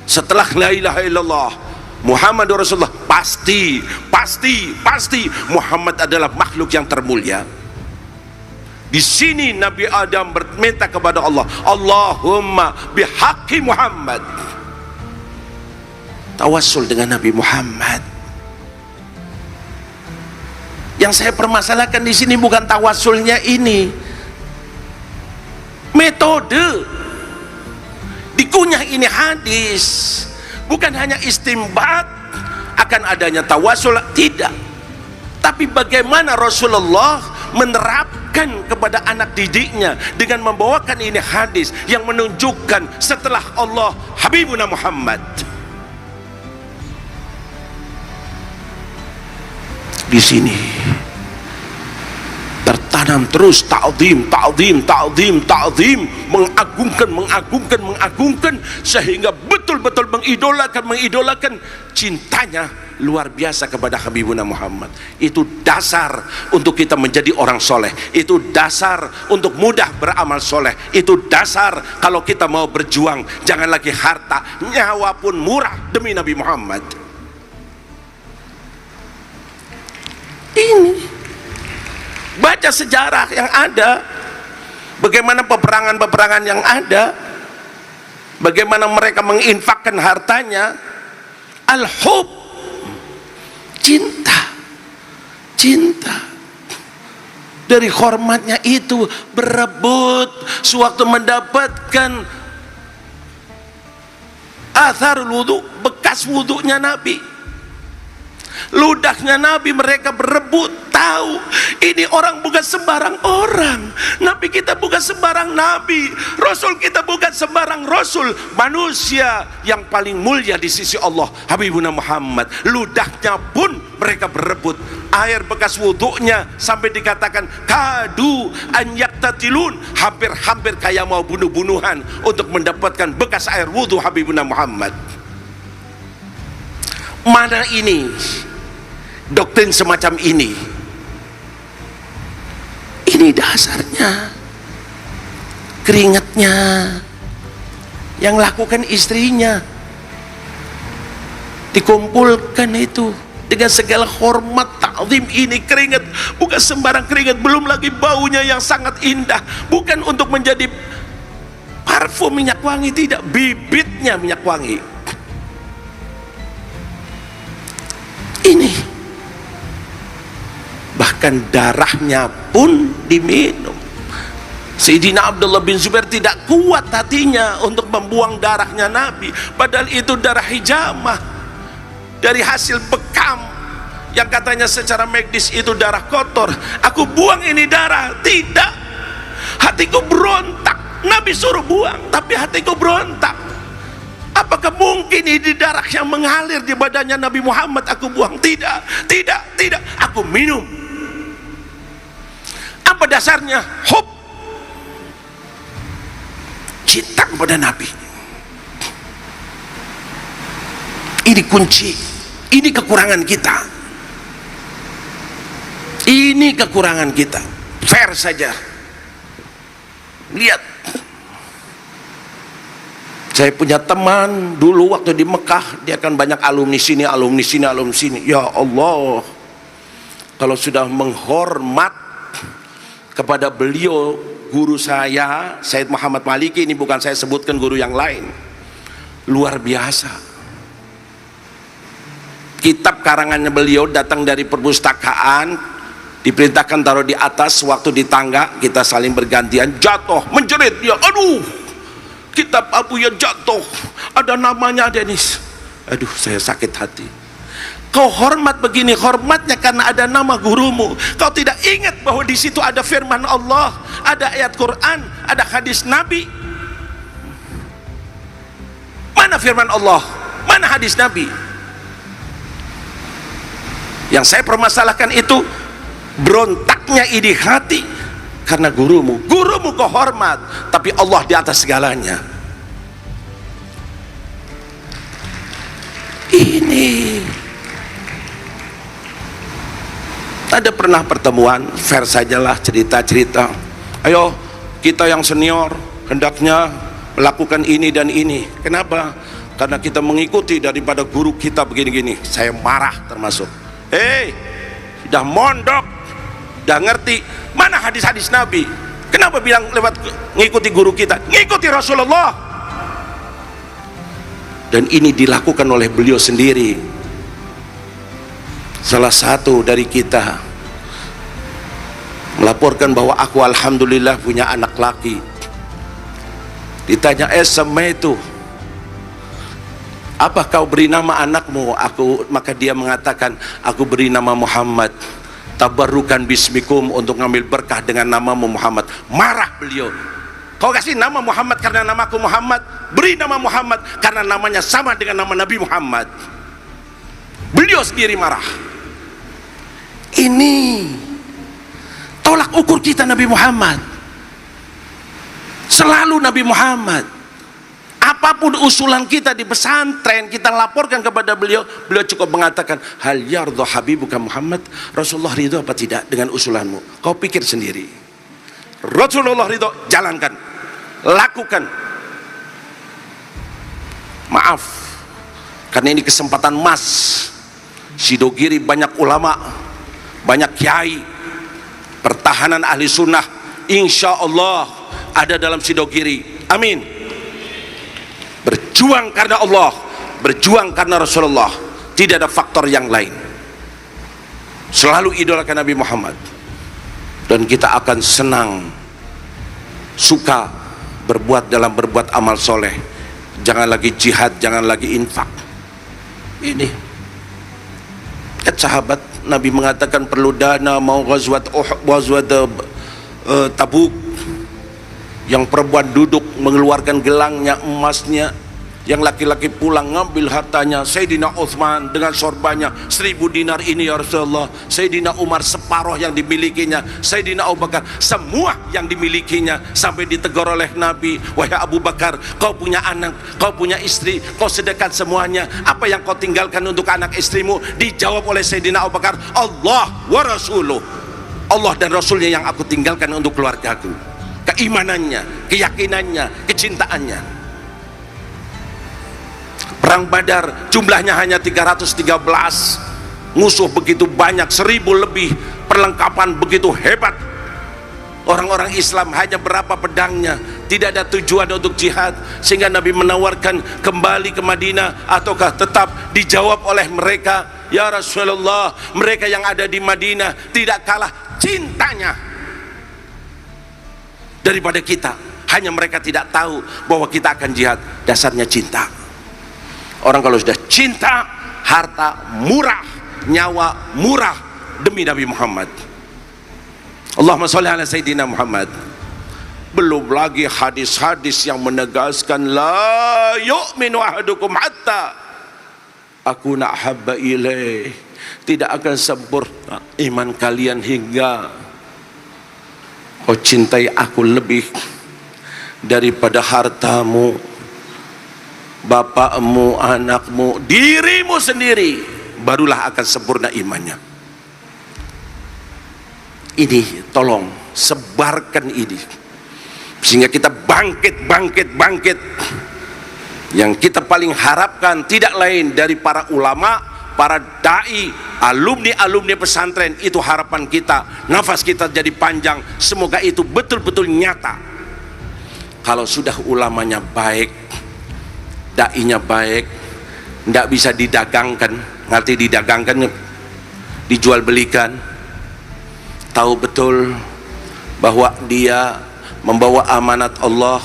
Setelah la ilaha illallah Muhammadur Rasulullah, pasti Muhammad adalah makhluk yang termulia. Di sini Nabi Adam berminta kepada Allah, Allahumma bihaqqi Muhammad. Tawassul dengan Nabi Muhammad. Yang saya permasalahkan di sini bukan tawassulnya ini, metode. Dikunyah ini hadis, bukan hanya istimbat akan adanya tawassul, tidak, tapi bagaimana Rasulullah menerapkan kepada anak didiknya dengan membawakan ini hadis yang menunjukkan setelah Allah Habibuna Muhammad. Di sini tertanam terus ta'zim, mengagungkan sehingga betul-betul mengidolakan cintanya luar biasa kepada Habibuna Muhammad. Itu dasar untuk kita menjadi orang soleh, itu dasar untuk mudah beramal soleh, itu dasar kalau kita mau berjuang jangan lagi harta, nyawa pun murah demi Nabi Muhammad. Ini baca sejarah yang ada, bagaimana peperangan-peperangan yang ada, bagaimana mereka menginfakkan hartanya. Al-hub, cinta dari hormatnya itu berebut sewaktu mendapatkan atharul wudu, bekas wudunya Nabi, ludahnya Nabi, mereka berebut. Tahu ini orang bukan sembarang orang, Nabi kita bukan sembarang Nabi, Rasul kita bukan sembarang Rasul, manusia yang paling mulia di sisi Allah Habibuna Muhammad. Ludahnya pun mereka berebut, air bekas wuduknya sampai dikatakan kadu an yaktatilun, hampir-hampir kayak mau bunuh-bunuhan untuk mendapatkan bekas air wudhu Habibuna Muhammad. Mana ini doktrin semacam ini? Ini dasarnya keringatnya yang lakukan istrinya, dikumpulkan itu dengan segala hormat, ta'zim. Ini keringat bukan sembarang keringat, belum lagi baunya yang sangat indah, bukan untuk menjadi parfum minyak wangi, tidak, bibitnya minyak wangi. Ini bahkan darahnya pun diminum. Sayyidina Abdullah bin Zubair tidak kuat hatinya untuk membuang darahnya Nabi, padahal itu darah hijamah dari hasil bekam yang katanya secara medis itu darah kotor. Aku buang ini darah, tidak, hatiku berontak. Nabi suruh buang tapi hatiku berontak. Apakah mungkin ini darah yang mengalir di badannya Nabi Muhammad aku buang? Tidak, aku minum. Apa dasarnya? Hub, cinta kepada Nabi. Ini kunci, ini kekurangan kita, ini kekurangan kita. Fair saja. Lihat, saya punya teman dulu waktu di Mekah, dia kan banyak alumni sini. Ya Allah, kalau sudah menghormat kepada beliau, guru saya Said Muhammad Maliki, ini bukan saya sebutkan guru yang lain, luar biasa. Kitab karangannya beliau datang dari perpustakaan, diperintahkan taruh di atas, waktu di tangga kita saling bergantian, jatuh menjerit dia, aduh, kitab Abu ya jatuh, ada namanya Denis, aduh saya sakit hati. Kau hormat begini, hormatnya karena ada nama gurumu. Kau tidak ingat bahwa di situ ada firman Allah, ada ayat Quran, ada hadis Nabi. Mana firman Allah? Mana hadis Nabi? Yang saya permasalahkan itu berontaknya ide hati karena gurumu. Gurumu kau hormat, tapi Allah di atas segalanya. Ini ada pernah pertemuan, fair sajalah cerita-cerita. Ayo kita yang senior hendaknya melakukan ini dan ini. Kenapa? Karena kita mengikuti daripada guru kita begini-gini. Saya marah termasuk. Sudah mondok, Udah ngerti mana hadis-hadis Nabi, kenapa bilang lewat ngikuti guru kita? Ngikuti Rasulullah. Dan ini dilakukan oleh beliau sendiri. Salah satu dari kita melaporkan bahwa aku alhamdulillah punya anak laki. Ditanya, sama itu apa kau beri nama anakmu? Maka dia mengatakan, aku beri nama Muhammad. Tabarrukan bismikum, untuk ngambil berkah dengan namamu Muhammad. Marah beliau, kau kasih nama Muhammad karena namaku Muhammad, beri nama Muhammad karena namanya sama dengan nama Nabi Muhammad. Beliau sendiri marah. Ini tolak ukur kita Nabi Muhammad. Selalu Nabi Muhammad. Apapun usulan kita di pesantren, kita laporkan kepada beliau, beliau cukup mengatakan, hal yardha habibuka Muhammad, Rasulullah ridho apa tidak dengan usulanmu? Kau pikir sendiri. Rasulullah ridho, jalankan, lakukan. Maaf, karena ini kesempatan emas. Sidogiri banyak ulama, banyak kiai, pertahanan ahli sunnah insya Allah ada dalam Sidogiri. Amin. Berjuang karena Allah, berjuang karena Rasulullah, tidak ada faktor yang lain. Selalu idolakan Nabi Muhammad, dan kita akan senang, suka berbuat amal soleh. Jangan lagi jihad, jangan lagi infak. Ini kan sahabat Nabi mengatakan perlu dana mau ghazwat Tabuk, yang perempuan duduk mengeluarkan gelangnya, emasnya, yang laki-laki pulang ngambil hartanya. Sayyidina Utsman dengan sorbannya 1000 dinar ini ya Rasulullah. Sayyidina Umar separuh yang dimilikinya. Sayyidina Abu Bakar semua yang dimilikinya. Sampai ditegur oleh Nabi, wahai Abu Bakar, kau punya anak, kau punya istri, kau sedekahkan semuanya, apa yang kau tinggalkan untuk anak istrimu? Dijawab oleh Sayyidina Abu Bakar, Allah wa Rasuluh, Allah dan Rasulnya yang aku tinggalkan untuk keluargaku. Keimanannya, keyakinannya, kecintaannya. Perang Badar jumlahnya hanya 313, musuh begitu banyak, 1000 lebih, perlengkapan begitu hebat. Orang-orang Islam hanya berapa pedangnya, tidak ada tujuan untuk jihad, sehingga Nabi menawarkan kembali ke Madinah ataukah tetap. Dijawab oleh mereka, ya Rasulullah, mereka yang ada di Madinah tidak kalah cintanya daripada kita, hanya mereka tidak tahu bahwa kita akan jihad. Dasarnya cinta. Orang kalau sudah cinta, harta murah, nyawa murah demi Nabi Muhammad. Allahumma sholli ala Sayyidina Muhammad. Belum lagi hadis-hadis yang menegaskan la yu'minu ahadukum hatta akuna habba ilaih, tidak akan sempurna iman kalian hingga kau cintai aku lebih daripada hartamu, bapakmu, anakmu, dirimu sendiri, barulah akan sempurna imannya. Ini tolong sebarkan ini, sehingga kita bangkit. Yang kita paling harapkan tidak lain dari para ulama, para dai, alumni pesantren. Itu harapan kita, nafas kita jadi panjang. Semoga itu betul-betul nyata. Kalau sudah ulamanya baik, dai-nya baik, tidak bisa didagangkan. Ngerti didagangkan? Dijual belikan. Tahu betul bahwa dia membawa amanat Allah,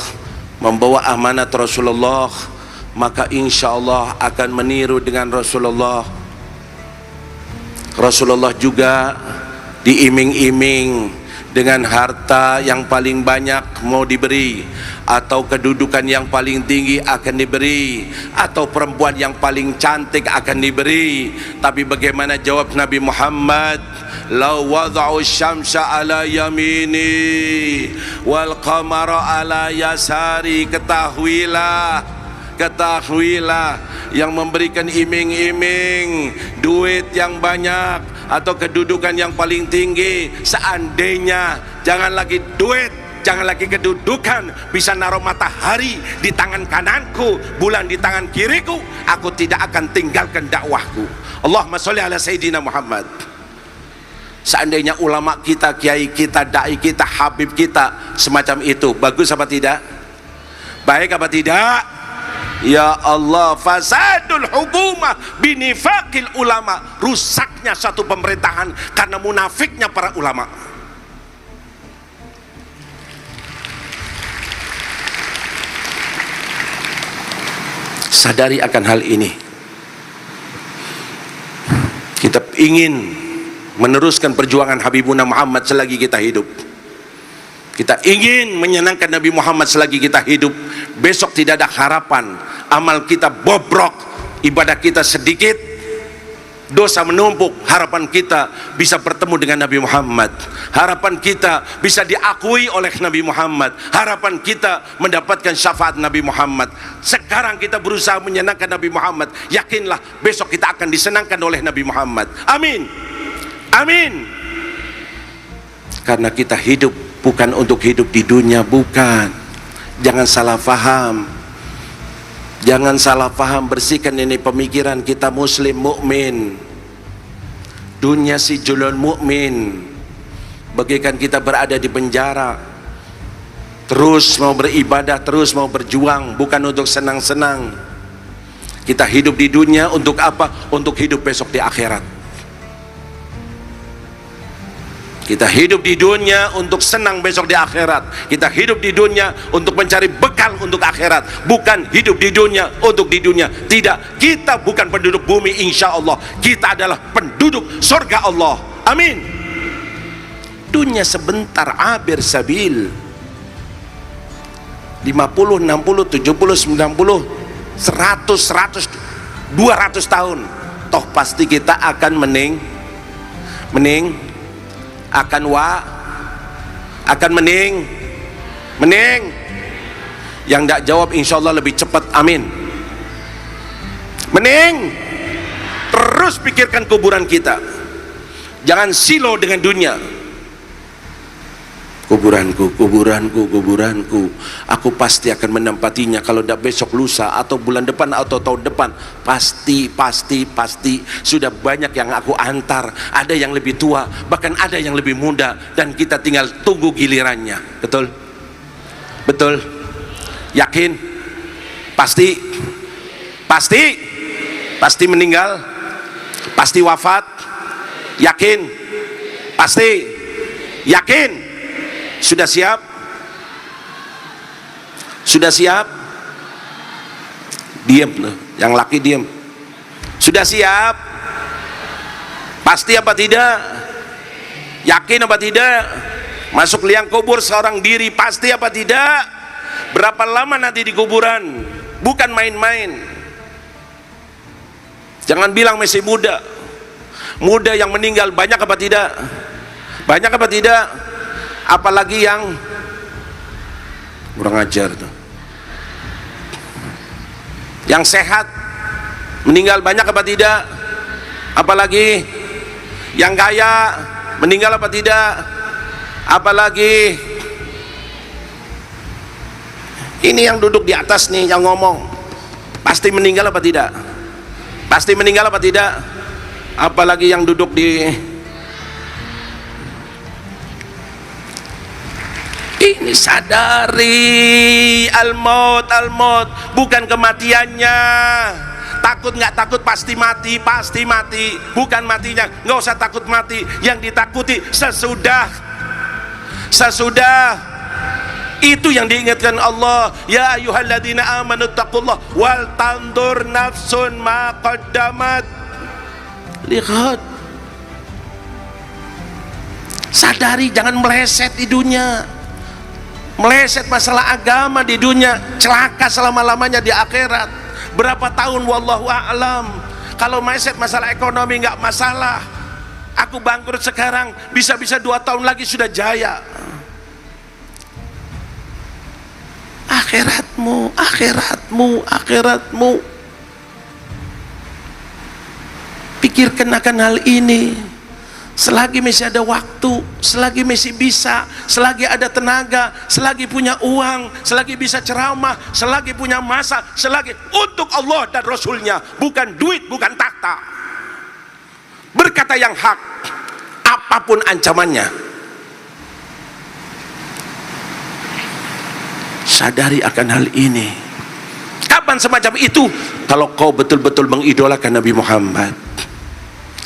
membawa amanat Rasulullah, maka insya Allah akan meniru dengan Rasulullah. Rasulullah juga diiming-iming dengan harta yang paling banyak mau diberi, atau kedudukan yang paling tinggi akan diberi, atau perempuan yang paling cantik akan diberi. Tapi bagaimana jawab Nabi Muhammad? Lau wada'u syamsa ala yamini wal qamara ala yasari. Ketahuilah yang memberikan iming-iming duit yang banyak atau kedudukan yang paling tinggi, seandainya jangan lagi duit, jangan lagi kedudukan, bisa naruh matahari di tangan kananku, bulan di tangan kiriku, aku tidak akan tinggalkan dakwahku. Allahumma sholli ala Sayyidina Muhammad. Seandainya ulama kita, kiai kita, dai kita, habib kita semacam itu, bagus apa tidak? Baik apa tidak? Ya Allah, fasadul hukumah binifaqil ulama, rusaknya satu pemerintahan karena munafiknya para ulama. Sadari akan hal ini. Kita ingin meneruskan perjuangan Habibuna Muhammad selagi kita hidup. Kita ingin menyenangkan Nabi Muhammad selagi kita hidup. Besok tidak ada harapan, amal kita bobrok, ibadah kita sedikit, dosa menumpuk. Harapan kita bisa bertemu dengan Nabi Muhammad, harapan kita bisa diakui oleh Nabi Muhammad, harapan kita mendapatkan syafaat Nabi Muhammad. Sekarang kita berusaha menyenangkan Nabi Muhammad, yakinlah besok kita akan disenangkan oleh Nabi Muhammad. Amin, amin. Karena kita hidup bukan untuk hidup di dunia, bukan. Jangan salah faham, jangan salah faham. Bersihkan ini pemikiran kita. Muslim mukmin, dunia si julul mukmin, bagaikan kita berada di penjara, terus mau beribadah, terus mau berjuang, bukan untuk senang-senang. Kita hidup di dunia untuk apa? Untuk hidup besok di akhirat. Kita hidup di dunia untuk senang besok di akhirat. Kita hidup di dunia untuk mencari bekal untuk akhirat, bukan hidup di dunia untuk di dunia. Tidak, kita bukan penduduk bumi, insya Allah kita adalah penduduk surga Allah. Amin. Dunia sebentar, abir sabil. 50, 60, 70, 90, 100, 200 tahun, toh pasti kita akan mening yang tidak jawab insya Allah lebih cepat, amin. Mening. Terus pikirkan kuburan kita, jangan silo dengan dunia. Kuburanku, kuburanku, kuburanku, aku pasti akan menempatinya. Kalau tidak besok, lusa, atau bulan depan, atau tahun depan, pasti. Sudah banyak yang aku antar, ada yang lebih tua, bahkan ada yang lebih muda, dan kita tinggal tunggu gilirannya. Betul? Betul? Yakin? Pasti? Pasti meninggal? Pasti wafat? Yakin? Pasti? Yakin? Sudah siap? Sudah siap? Diam, yang laki diam. Sudah siap? Pasti apa tidak? Yakin apa tidak? Masuk liang kubur seorang diri, pasti apa tidak? Berapa lama nanti di kuburan? Bukan main-main. Jangan bilang masih muda. Muda yang meninggal banyak apa tidak? Banyak apa tidak? Apalagi yang kurang ajar tuh. Yang sehat meninggal banyak apa tidak? Apalagi yang kaya meninggal apa tidak? Apalagi ini yang duduk di atas nih yang ngomong, pasti meninggal apa tidak? Pasti meninggal apa tidak? Apalagi yang duduk di ini, sadari al-maut, bukan kematiannya. Takut nggak takut, pasti mati, bukan matinya. Nggak usah takut mati, yang ditakuti sesudah itu yang diingatkan Allah. Ya ayyuhalladzina amanu taqullah wal tandur nafsun ma qaddamat. Lihat, sadari, jangan meleset di dunia, meleset masalah agama di dunia, celaka selama-lamanya di akhirat. Berapa tahun wallahu a'lam. Kalau meleset masalah ekonomi nggak masalah, aku bangkrut sekarang, bisa-bisa 2 tahun lagi sudah jaya. Akhiratmu. Pikirkan akan hal ini. Selagi masih ada waktu, selagi masih bisa, selagi ada tenaga, selagi punya uang, selagi bisa ceramah, selagi punya masa, selagi untuk Allah dan Rasulnya, bukan duit, bukan takhta. Berkata yang hak, apa apapun ancamannya. Sadari akan hal ini. Kapan semacam itu? Kalau kau betul-betul mengidolakan Nabi Muhammad.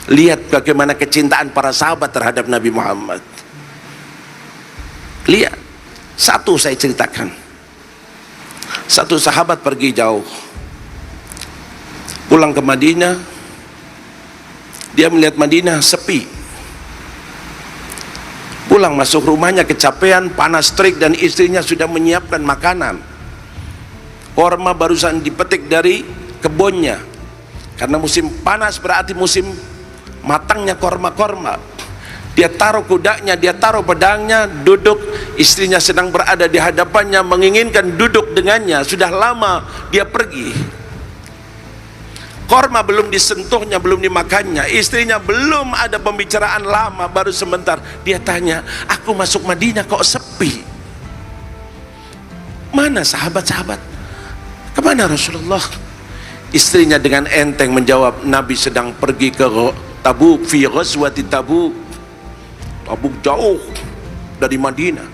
Lihat bagaimana kecintaan para sahabat terhadap Nabi Muhammad. Lihat, satu saya ceritakan. Satu sahabat pergi jauh, pulang ke Madinah. Dia melihat Madinah sepi. Pulang masuk rumahnya kecapean, panas terik, dan istrinya sudah menyiapkan makanan. Korma barusan dipetik dari kebunnya. Karena musim panas berarti musim matangnya korma-korma. Dia taruh kudanya, dia taruh pedangnya, duduk. Istrinya sedang berada di hadapannya, menginginkan duduk dengannya. Sudah lama dia pergi. Korma belum disentuhnya, belum dimakannya. Istrinya belum ada pembicaraan lama, baru sebentar. Dia tanya, aku masuk Madinah kok sepi? Mana sahabat-sahabat? Kemana Rasulullah? Istrinya dengan enteng menjawab, Nabi sedang pergi ke Tabuk, fi ghazwati Tabuk. Tabuk jauh dari Madinah.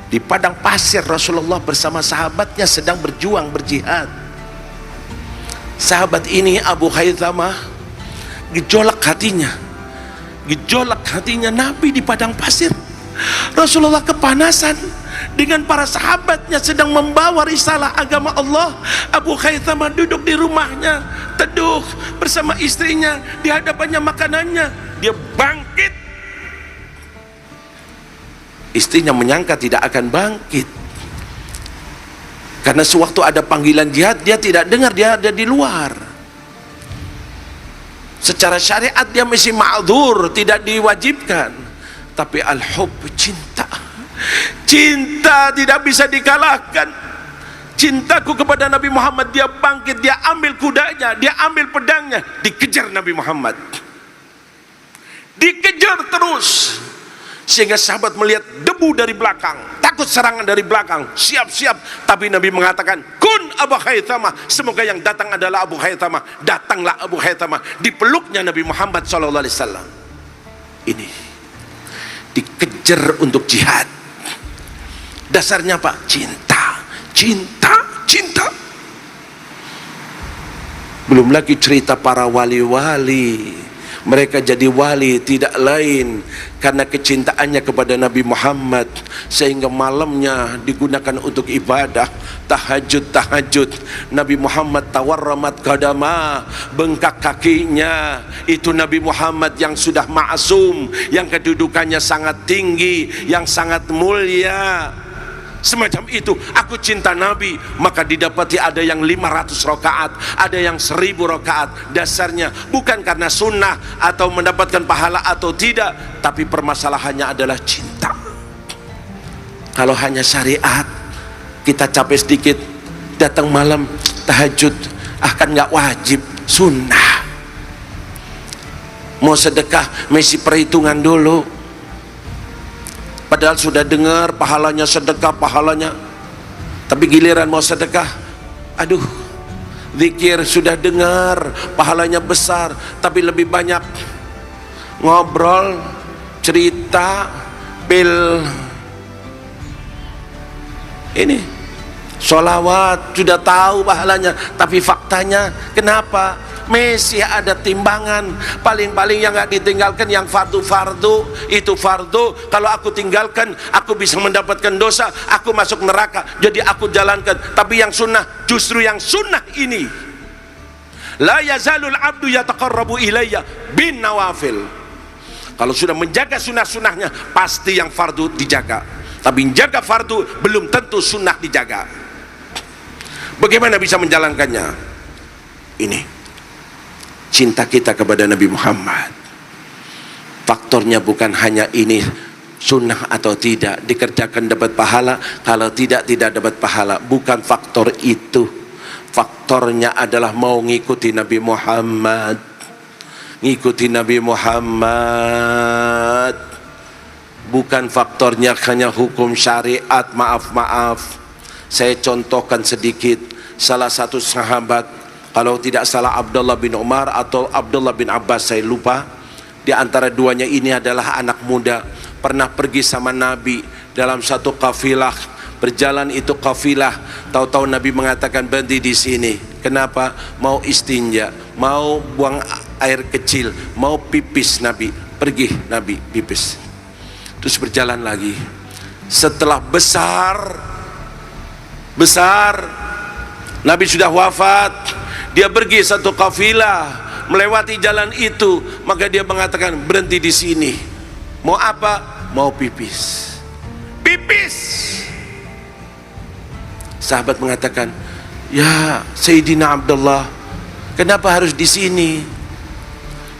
Di padang pasir Rasulullah bersama sahabatnya sedang berjuang, berjihad. Sahabat ini Abu Haythamah gejolak hatinya. Gejolak hatinya, Nabi di padang pasir, Rasulullah kepanasan dengan para sahabatnya sedang membawa risalah agama Allah. Abu Haythamah duduk di rumahnya, teduh bersama istrinya, di hadapannya makanannya. Dia bangkit. Istrinya menyangka tidak akan bangkit, karena sewaktu ada panggilan jihad dia tidak dengar, dia ada di luar. Secara syariat dia masih ma'dzur, tidak diwajibkan. Tapi al-hub, cinta, cinta tidak bisa dikalahkan. Cintaku kepada Nabi Muhammad, dia bangkit, dia ambil kudanya, dia ambil pedangnya, dikejar Nabi Muhammad, dikejar terus. Sehingga sahabat melihat debu dari belakang, takut serangan dari belakang, siap-siap. Tapi Nabi mengatakan, kun Abu Haythamah, semoga yang datang adalah Abu Haythamah. Datanglah Abu Haythamah. Dipeluknya Nabi Muhammad SAW. Ini dikejar untuk jihad. Dasarnya apa? Cinta, cinta, cinta. Belum lagi cerita para wali-wali. Mereka jadi wali tidak lain karena kecintaannya kepada Nabi Muhammad, sehingga malamnya digunakan untuk ibadah, tahajud. Nabi Muhammad tawarramat qadama, bengkak kakinya. Itu Nabi Muhammad yang sudah ma'asum, yang kedudukannya sangat tinggi, yang sangat mulia. Semacam itu, aku cinta Nabi, maka didapati ada yang 500 rakaat, ada yang 1000 rakaat. Dasarnya bukan karena sunnah atau mendapatkan pahala atau tidak, tapi permasalahannya adalah cinta. Kalau hanya syariat, kita capek sedikit, datang malam tahajud, akan nggak wajib, sunnah. Mau sedekah, mesti perhitungan dulu. Padahal sudah dengar pahalanya sedekah, pahalanya. Tapi giliran mau sedekah, aduh, zikir sudah dengar pahalanya besar, tapi lebih banyak ngobrol, cerita, ini sholawat, sudah tahu pahalanya, tapi faktanya kenapa? Masih ada timbangan. Paling-paling yang gak ditinggalkan yang fardu-fardu, itu fardu. Kalau aku tinggalkan, aku bisa mendapatkan dosa, aku masuk neraka, jadi aku jalankan. Tapi yang sunnah, justru yang sunnah ini, la yazalul abdu yataqarrabu ilayya bin nawafil. Kalau sudah menjaga sunnah-sunnahnya, pasti yang fardu dijaga. Tapi menjaga fardu belum tentu sunnah dijaga. Bagaimana bisa menjalankannya? Ini cinta kita kepada Nabi Muhammad. Faktornya bukan hanya ini, sunnah atau tidak, dikerjakan dapat pahala, kalau tidak, tidak dapat pahala. Bukan faktor itu. Faktornya adalah mau ngikuti Nabi Muhammad. Ngikuti Nabi Muhammad. Bukan faktornya hanya hukum syariat. Maaf, saya contohkan sedikit. Salah satu sahabat, kalau tidak salah Abdullah bin Umar atau Abdullah bin Abbas, saya lupa, Di antara duanya ini adalah anak muda, pernah pergi sama Nabi dalam satu kafilah. Berjalan itu kafilah, tahu-tahu Nabi mengatakan berhenti di sini. Kenapa? Mau istinja, mau buang air kecil, mau pipis. Nabi pergi, Nabi pipis, terus berjalan lagi. Setelah besar, Nabi sudah wafat, dia pergi satu kafilah, melewati jalan itu, maka dia mengatakan berhenti di sini. Mau apa? Mau pipis. Sahabat mengatakan, ya Sayyidina Abdullah, kenapa harus di sini?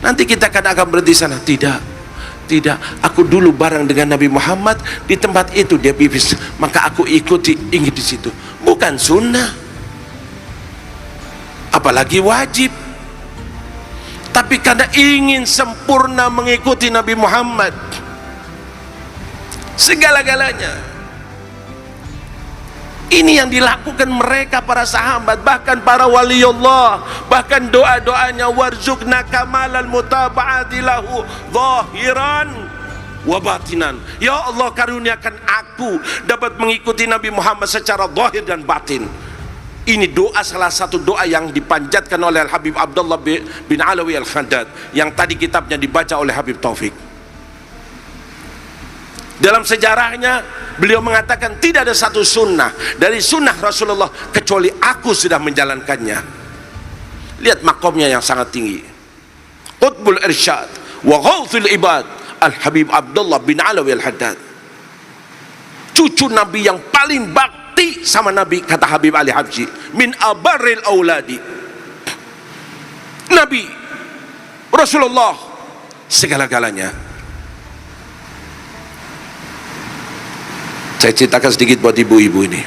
Nanti kita akan berhenti sana. Tidak, aku dulu bareng dengan Nabi Muhammad di tempat itu, dia pipis, maka aku ikuti, ingin di situ. Bukan sunnah, apalagi wajib, tapi karena ingin sempurna mengikuti Nabi Muhammad segala-galanya. Ini yang dilakukan mereka, para sahabat, bahkan para waliullah, bahkan doa-doanya, warzuqna kamalal mutaba'ati lahu zahiran wa batinan. Ya Allah, karuniakan aku dapat mengikuti Nabi Muhammad secara zahir dan batin. Ini doa, salah satu doa yang dipanjatkan oleh Habib Abdullah bin Alawi Al-Khaddad, yang tadi kitabnya dibaca oleh Habib Taufik. Dalam sejarahnya beliau mengatakan tidak ada satu sunnah dari sunnah Rasulullah kecuali aku sudah menjalankannya. Lihat makomnya yang sangat tinggi. Qutbul Irsyad wa Ghawthul Ibad Al-Habib Abdullah bin Alawi Al-Haddad, cucu Nabi yang paling bakti sama Nabi, kata Habib Ali Habsyi, min abarril auladi. Nabi Rasulullah segala-galanya. Saya ceritakan sedikit buat ibu-ibu ini.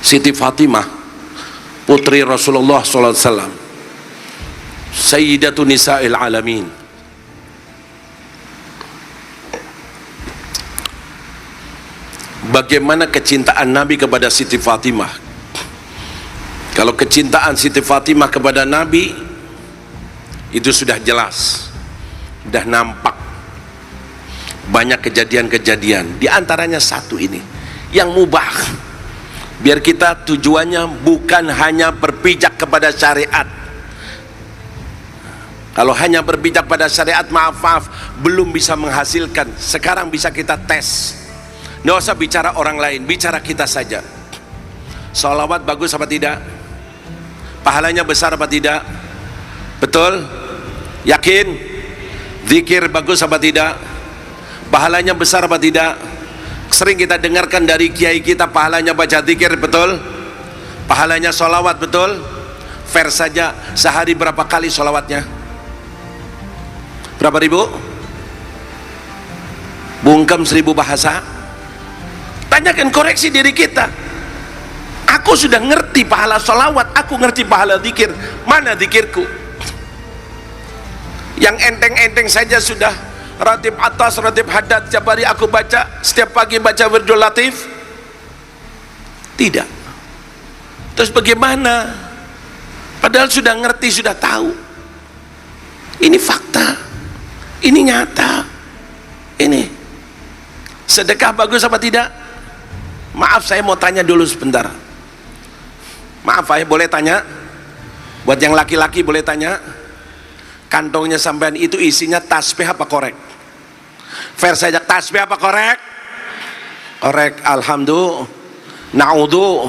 Siti Fatimah, putri Rasulullah SAW, Sayyidatu Nisa'il Alamin. Bagaimana kecintaan Nabi kepada Siti Fatimah? Kalau kecintaan Siti Fatimah kepada Nabi itu sudah jelas, sudah nampak. Banyak kejadian-kejadian, di antaranya satu ini yang mubah, biar kita tujuannya bukan hanya berpijak kepada syariat. Kalau hanya berpijak pada syariat, maaf belum bisa menghasilkan. Sekarang bisa kita tes, nggak usah bicara orang lain, bicara kita saja. Sholawat bagus apa tidak? Pahalanya besar apa tidak? Betul? Yakin? Zikir bagus apa tidak? Pahalanya besar apa tidak? Sering kita dengarkan dari kiai kita, pahalanya baca zikir, betul? Pahalanya sholawat, betul? Fair saja, sehari berapa kali sholawatnya? Berapa ribu? Bungkem 1000 bahasa? Tanyakan, koreksi diri kita. Aku sudah ngerti pahala sholawat, aku ngerti pahala zikir, mana zikirku? Yang enteng-enteng saja sudah. Ratib atas, ratib haddad, setiap hari aku baca, setiap pagi baca wirdul latif. Tidak. Terus bagaimana? Padahal sudah ngerti, sudah tahu. Ini fakta, ini nyata. Ini sedekah bagus apa tidak? Maaf, saya mau tanya dulu sebentar. Maaf, saya boleh tanya? Buat yang laki-laki boleh tanya? Kantongnya sampean itu isinya tasbih apa korek? Fair saja, tasbih apa korek? Korek. Alhamdulillah. Na'udhu.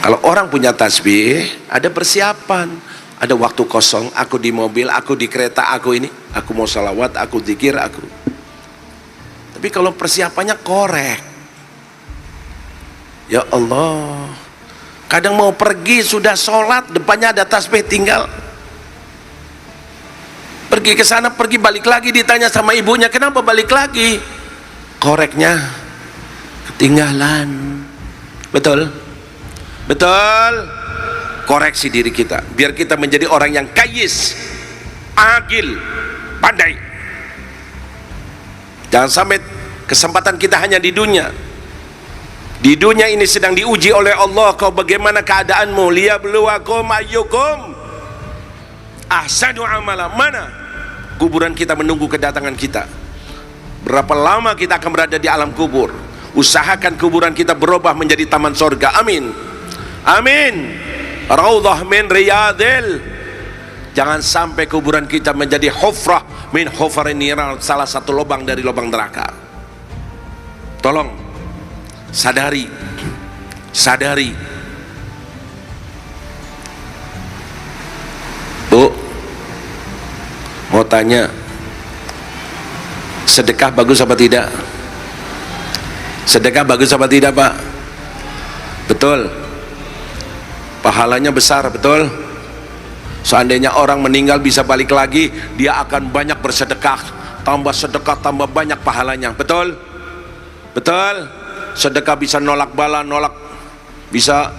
Kalau orang punya tasbih, ada persiapan, ada waktu kosong. Aku di mobil, aku di kereta, aku ini, aku mau salawat, aku zikir, aku. Tapi kalau persiapannya korek, ya Allah, kadang mau pergi sudah sholat, depannya ada tasbih, tinggal pergi ke sana, pergi balik lagi, ditanya sama ibunya, kenapa balik lagi? Koreknya ketinggalan. Betul? Betul? Koreksi diri kita, biar kita menjadi orang yang kayis, agil, pandai. Jangan sampai kesempatan kita hanya di dunia. Di dunia ini sedang diuji oleh Allah. Kau bagaimana keadaanmu? Liyabluwakum ayyukum ahsanu amala. Mana kuburan kita menunggu kedatangan kita? Berapa lama kita akan berada di alam kubur? Usahakan kuburan kita berubah menjadi taman sorga. Amin, amin. Raudhah min riyadil. Jangan sampai kuburan kita menjadi hufrah min hufarin niran, salah satu lubang dari lubang neraka. Tolong sadari, sadari. Bu, mau tanya, sedekah bagus apa tidak? Sedekah bagus apa tidak, Pak? Betul. Pahalanya besar, betul. Seandainya orang meninggal bisa balik lagi, dia akan banyak bersedekah. Tambah sedekah, tambah banyak pahalanya. Betul? Betul. Sedekah bisa nolak bala, bisa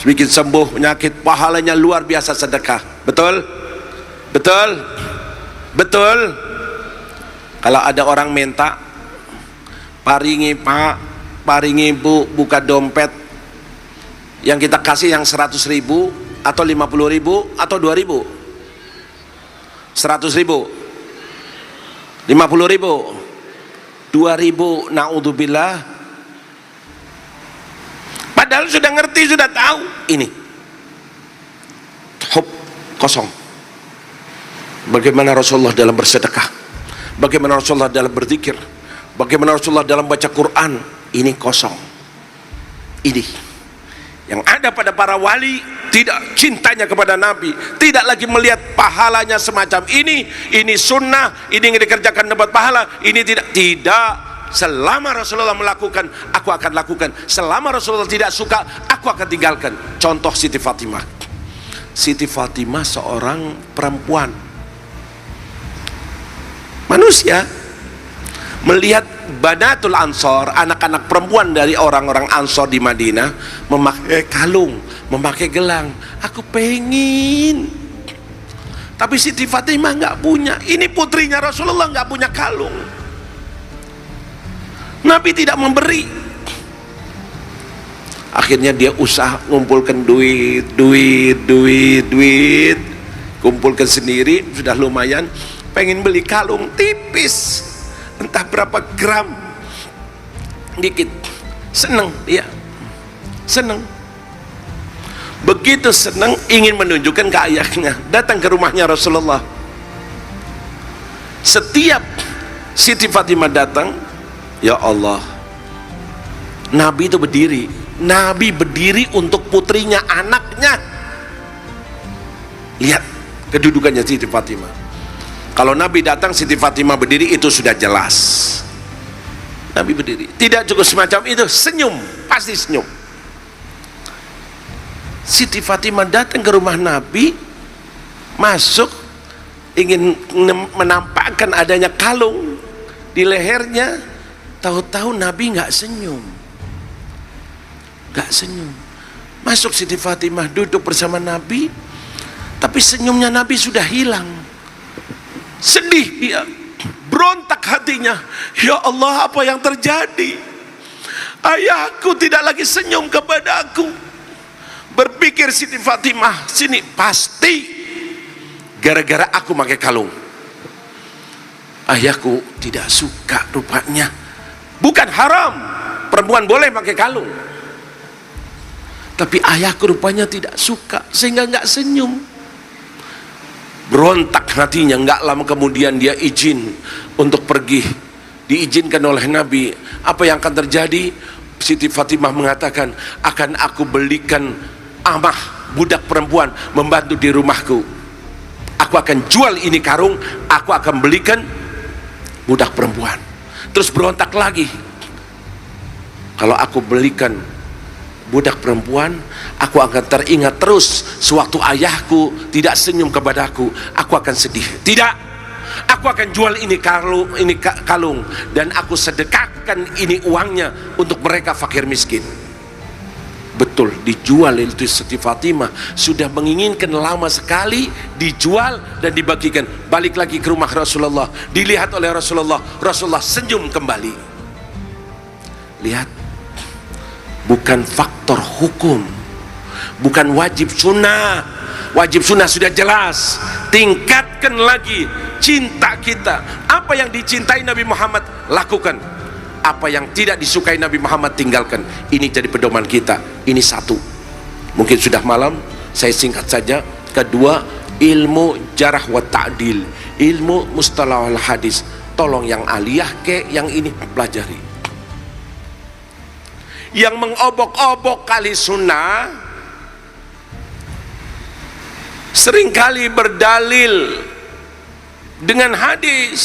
bikin sembuh penyakit. Pahalanya luar biasa sedekah. Betul? Betul? Betul? Kalau ada orang minta, paringi Pak, paringi Bu, buka dompet, yang kita kasih yang 100.000 atau 50.000 atau 2.000? 100.000, 50.000, 2.000, naudzubillah. Padahal sudah ngerti, sudah tahu ini hop, kosong. Bagaimana Rasulullah dalam bersedekah, bagaimana Rasulullah dalam berzikir, bagaimana Rasulullah dalam baca Quran. Ini kosong. Ini yang ada pada para wali, tidak cintanya kepada Nabi, tidak lagi melihat pahalanya semacam ini sunnah, ini yang dikerjakan dapat pahala, ini tidak. Selama Rasulullah melakukan, aku akan lakukan. Selama Rasulullah tidak suka, aku akan tinggalkan. Contoh Siti Fatimah. Siti Fatimah seorang perempuan, manusia, melihat Banatul Ansor, anak-anak perempuan dari orang-orang Ansor di Madinah, memakai kalung, memakai gelang. Aku pengen, tapi Siti Fatimah nggak punya. Ini putrinya Rasulullah nggak punya kalung. Nabi tidak memberi. Akhirnya dia usaha ngumpulkan duit, kumpulkan sendiri, sudah lumayan. Pengen beli kalung tipis, entah berapa gram, dikit. Seneng dia, seneng. Begitu seneng, ingin menunjukkan ke ayahnya, datang ke rumahnya Rasulullah. Setiap Siti Fatimah datang, ya Allah, Nabi itu berdiri. Nabi berdiri untuk putrinya, anaknya. Lihat kedudukannya Siti Fatimah. Kalau Nabi datang, Siti Fatimah berdiri, itu sudah jelas. Nabi berdiri. Tidak cukup semacam itu, senyum, pasti senyum. Siti Fatimah datang ke rumah Nabi, masuk, ingin menampakkan adanya kalung di lehernya. Tahu-tahu Nabi nggak senyum, nggak senyum. Masuk Siti Fatimah, duduk bersama Nabi, tapi senyumnya Nabi sudah hilang. Sedih dia, berontak hatinya. Ya Allah, apa yang terjadi? Ayahku tidak lagi senyum kepada aku. Berpikir Siti Fatimah, sini pasti gara-gara aku pakai kalung. Ayahku tidak suka rupanya. Bukan haram, perempuan boleh pakai kalung, tapi ayahku rupanya tidak suka sehingga nggak senyum. Berontak hatinya. Nggak lama kemudian dia izin untuk pergi, diizinkan oleh Nabi. Apa yang akan terjadi? Siti Fatimah mengatakan, akan aku belikan amah, budak perempuan, membantu di rumahku. Aku akan jual ini karung, aku akan belikan budak perempuan. Terus berontak lagi, kalau aku belikan budak perempuan, aku akan teringat terus sewaktu ayahku tidak senyum kepadaku, aku akan sedih. Tidak, aku akan jual ini kalung dan aku sedekahkan ini uangnya untuk mereka fakir miskin. Betul, dijual. Itu Siti Fatimah sudah menginginkan lama sekali, dijual dan dibagikan. Balik lagi ke rumah Rasulullah, dilihat oleh Rasulullah, Rasulullah senyum kembali. Lihat, bukan faktor hukum, bukan wajib sunnah, wajib sunnah sudah jelas, tingkatkan lagi cinta kita. Apa yang dicintai Nabi Muhammad lakukan, apa yang tidak disukai Nabi Muhammad tinggalkan. Ini jadi pedoman kita. Ini satu. Mungkin sudah malam, saya singkat saja. Kedua, ilmu jarah wa ta'dil, ilmu mustalahul hadis. Tolong yang aliyah yang ini pelajari. Yang mengobok-obok kali sunnah seringkali berdalil dengan hadis,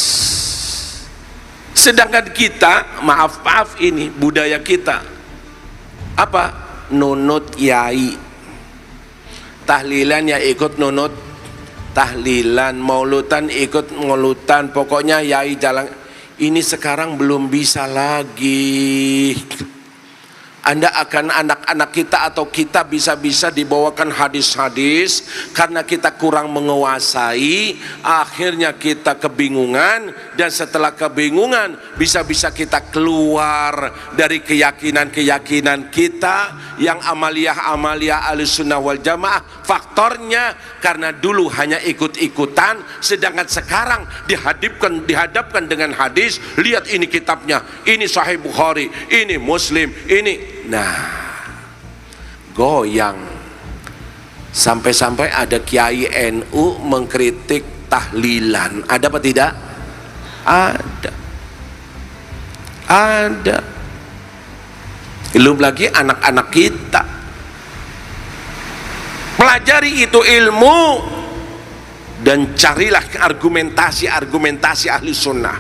sedangkan kita, maaf ini budaya kita apa? Nunut yai, tahlilan ya ikut nunut tahlilan, maulutan ikut maulutan, pokoknya yai jalan. Ini sekarang belum bisa lagi. Anda akan anak-anak kita atau kita bisa-bisa dibawakan hadis-hadis karena kita kurang menguasai, akhirnya kita kebingungan, dan setelah kebingungan bisa-bisa kita keluar dari keyakinan-keyakinan kita yang amaliyah Ahlussunnah wal Jamaah. Faktornya karena dulu hanya ikut-ikutan, sedangkan sekarang dihadapkan dengan hadis. Lihat ini kitabnya, ini Sahih Bukhari, ini Muslim, ini. Nah, goyang. Sampai-sampai ada kiai NU mengkritik tahlilan. Ada apa tidak? Ada. Belum lagi anak-anak kita. Pelajari itu ilmu dan carilah argumentasi ahli sunnah.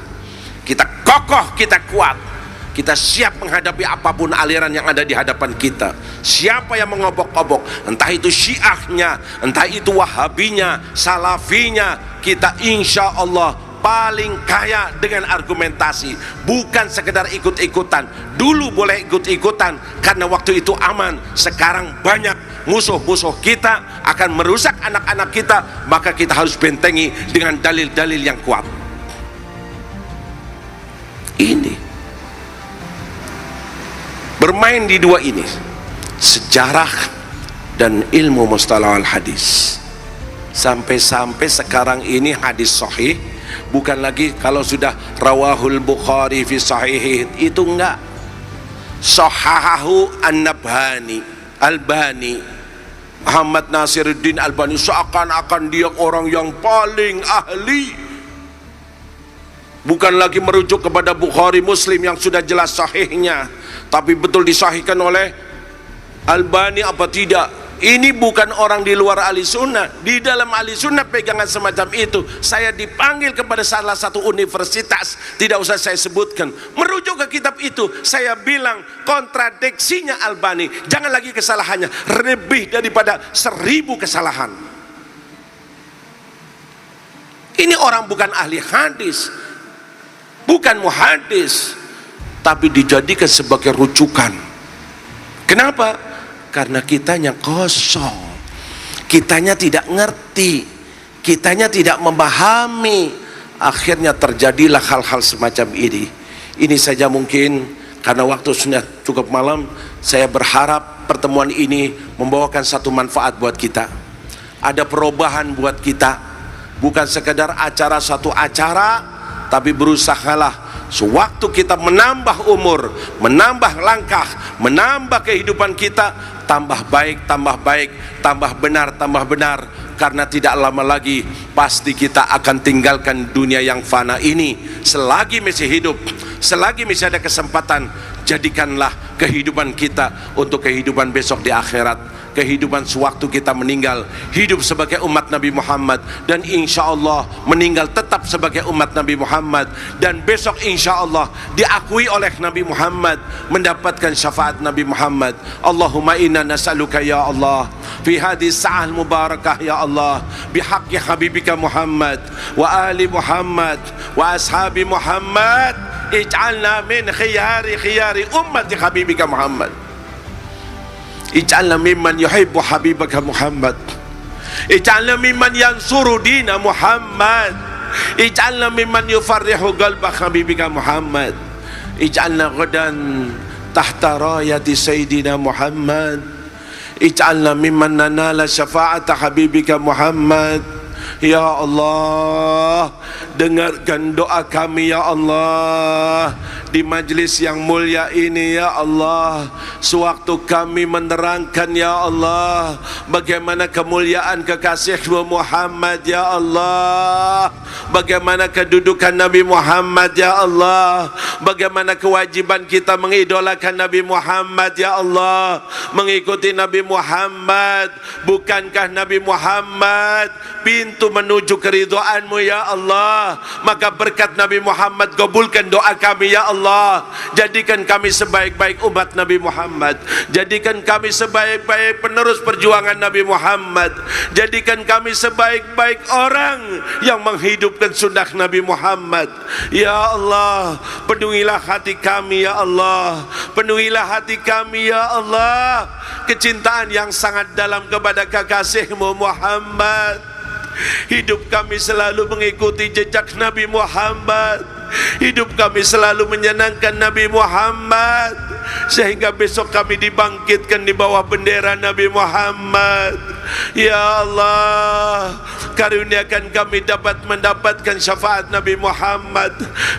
Kita kokoh, kita kuat. Kita siap menghadapi apapun aliran yang ada di hadapan kita. Siapa yang mengobok-obok, entah itu syiahnya, entah itu wahabinya, salafinya, kita insya Allah paling kaya dengan argumentasi, bukan sekedar ikut-ikutan. Dulu boleh ikut-ikutan karena waktu itu aman. Sekarang banyak musuh-musuh kita akan merusak anak-anak kita, maka kita harus bentengi dengan dalil-dalil yang kuat. Ini bermain di dua ini, sejarah dan ilmu mustalahul hadis. Sampai-sampai sekarang ini hadis sahih bukan lagi kalau sudah rawahul Bukhari fi sahih, itu enggak. Sahahahu an-Nabhani, Albani, Muhammad Nasiruddin Albani, seakan-akan dia orang yang paling ahli. Bukan lagi merujuk kepada Bukhari Muslim yang sudah jelas sahihnya, tapi betul disahihkan oleh Albani apa tidak. Ini bukan orang di luar ahli sunnah. Di dalam ahli sunnah pegangan semacam itu. Saya dipanggil kepada salah satu universitas, tidak usah saya sebutkan, merujuk ke kitab itu. Saya bilang kontradiksinya Albani, jangan lagi kesalahannya, lebih daripada 1000 kesalahan. Ini orang bukan ahli hadis, bukan muhadis, tapi dijadikan sebagai rujukan. Kenapa? Karena kitanya kosong, kitanya tidak ngerti, kitanya tidak memahami. Akhirnya terjadilah hal-hal semacam ini. Ini saja mungkin karena waktu sudah cukup malam. Saya berharap pertemuan ini membawakan satu manfaat buat kita, ada perubahan buat kita. Bukan sekedar acara satu acara, tapi berusahalah sewaktu kita menambah umur, menambah langkah, menambah kehidupan kita, tambah baik, tambah benar, karena tidak lama lagi pasti kita akan tinggalkan dunia yang fana ini. Selagi masih hidup, selagi masih ada kesempatan, jadikanlah kehidupan kita untuk kehidupan besok di akhirat, kehidupan sewaktu kita meninggal, hidup sebagai umat Nabi Muhammad, dan insya Allah meninggal tetap sebagai umat Nabi Muhammad, dan besok insya Allah diakui oleh Nabi Muhammad, mendapatkan syafaat Nabi Muhammad. Allahumma inna nas'aluka ya Allah fi hadhihi sa'ah mubarakah ya Allah, bihaqqi habibika Muhammad wa ali Muhammad wa ashabi Muhammad, ij'alna min khiyari ummati habibika Muhammad, ij'alna mimman yuhibbu habibaka Muhammad, ij'alna mimman yansuru dina Muhammad, ij'alna mimman yufarrihu qalba habibika Muhammad, ij'alna ghadan tahta rayati sayyidina Muhammad, ij'alna mimman nanala syafa'ata habibika Muhammad. Ya Allah, dengarkan doa kami ya Allah di majlis yang mulia ini ya Allah. Sewaktu kami menerangkan ya Allah bagaimana kemuliaan kekasihmu Muhammad ya Allah, bagaimana kedudukan Nabi Muhammad ya Allah, bagaimana kewajiban kita mengidolakan Nabi Muhammad ya Allah, mengikuti Nabi Muhammad. Bukankah Nabi Muhammad pintu menuju keridhaan-Mu ya Allah? Maka berkat Nabi Muhammad kabulkan doa kami ya Allah. Jadikan kami sebaik-baik umat Nabi Muhammad, jadikan kami sebaik-baik penerus perjuangan Nabi Muhammad, jadikan kami sebaik-baik orang yang menghidupkan sunnah Nabi Muhammad. Ya Allah, penuhilah hati kami ya Allah, penuhilah hati kami ya Allah, kecintaan yang sangat dalam kepada kekasih-Mu Muhammad. Hidup kami selalu mengikuti jejak Nabi Muhammad, hidup kami selalu menyenangkan Nabi Muhammad, sehingga besok kami dibangkitkan di bawah bendera Nabi Muhammad. Ya Allah, karuniakan kami dapat mendapatkan syafaat Nabi Muhammad.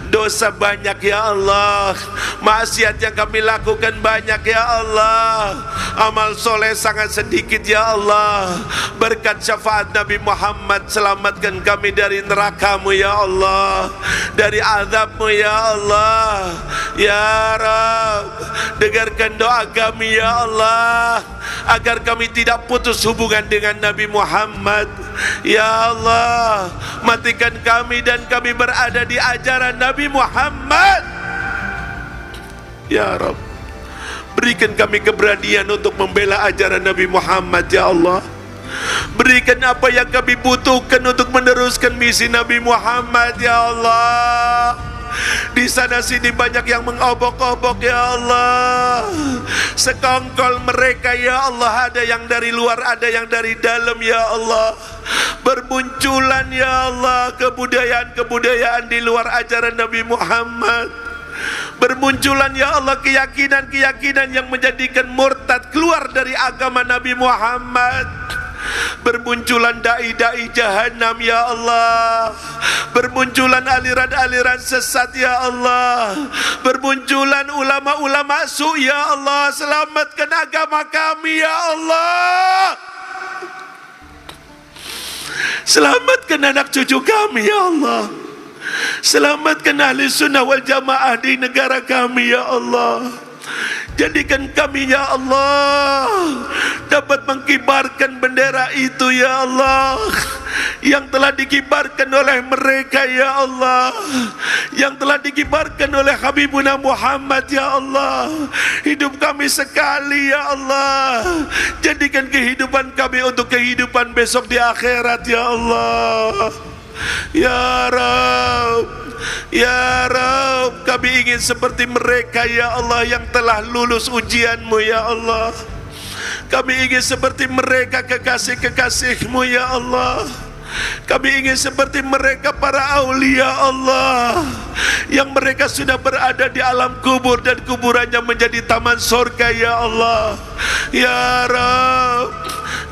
Dosa banyak ya Allah, maksiat yang kami lakukan banyak ya Allah, amal soleh sangat sedikit ya Allah. Berkat syafaat Nabi Muhammad, selamatkan kami dari neraka-Mu ya Allah, dari azab-Mu ya Allah. Ya Rabb, dengarkan doa kami ya Allah, agar kami tidak putus hubungan dengan Nabi Muhammad. Ya Allah, matikan kami dan kami berada di ajaran Nabi Muhammad. Ya Rabb, berikan kami keberanian untuk membela ajaran Nabi Muhammad ya Allah. Berikan apa yang kami butuhkan untuk meneruskan misi Nabi Muhammad ya Allah. Di sana sini banyak yang mengobok-obok ya Allah, sekongkol mereka ya Allah, ada yang dari luar, ada yang dari dalam ya Allah. Bermunculan ya Allah kebudayaan-kebudayaan di luar ajaran Nabi Muhammad. Bermunculan ya Allah keyakinan-keyakinan yang menjadikan murtad keluar dari agama Nabi Muhammad. Bermunculan dai-dai jahanam ya Allah, bermunculan aliran-aliran sesat ya Allah, bermunculan ulama-ulama su ya Allah. Selamatkan agama kami ya Allah, selamatkan anak cucu kami ya Allah, selamatkan ahli sunnah wal jamaah di negara kami ya Allah. Jadikan kami ya Allah dapat mengkibarkan bendera itu ya Allah, yang telah dikibarkan oleh mereka ya Allah, yang telah dikibarkan oleh Habibuna Muhammad ya Allah. Hidup kami sekali ya Allah, jadikan kehidupan kami untuk kehidupan besok di akhirat ya Allah. Ya Rabb, ya Rabb, kami ingin seperti mereka ya Allah yang telah lulus ujian-Mu ya Allah. Kami ingin seperti mereka kekasih-kekasih-Mu ya Allah. Kami ingin seperti mereka para aulia Allah, yang mereka sudah berada di alam kubur dan kuburannya menjadi taman surga ya Allah. Ya Rabb,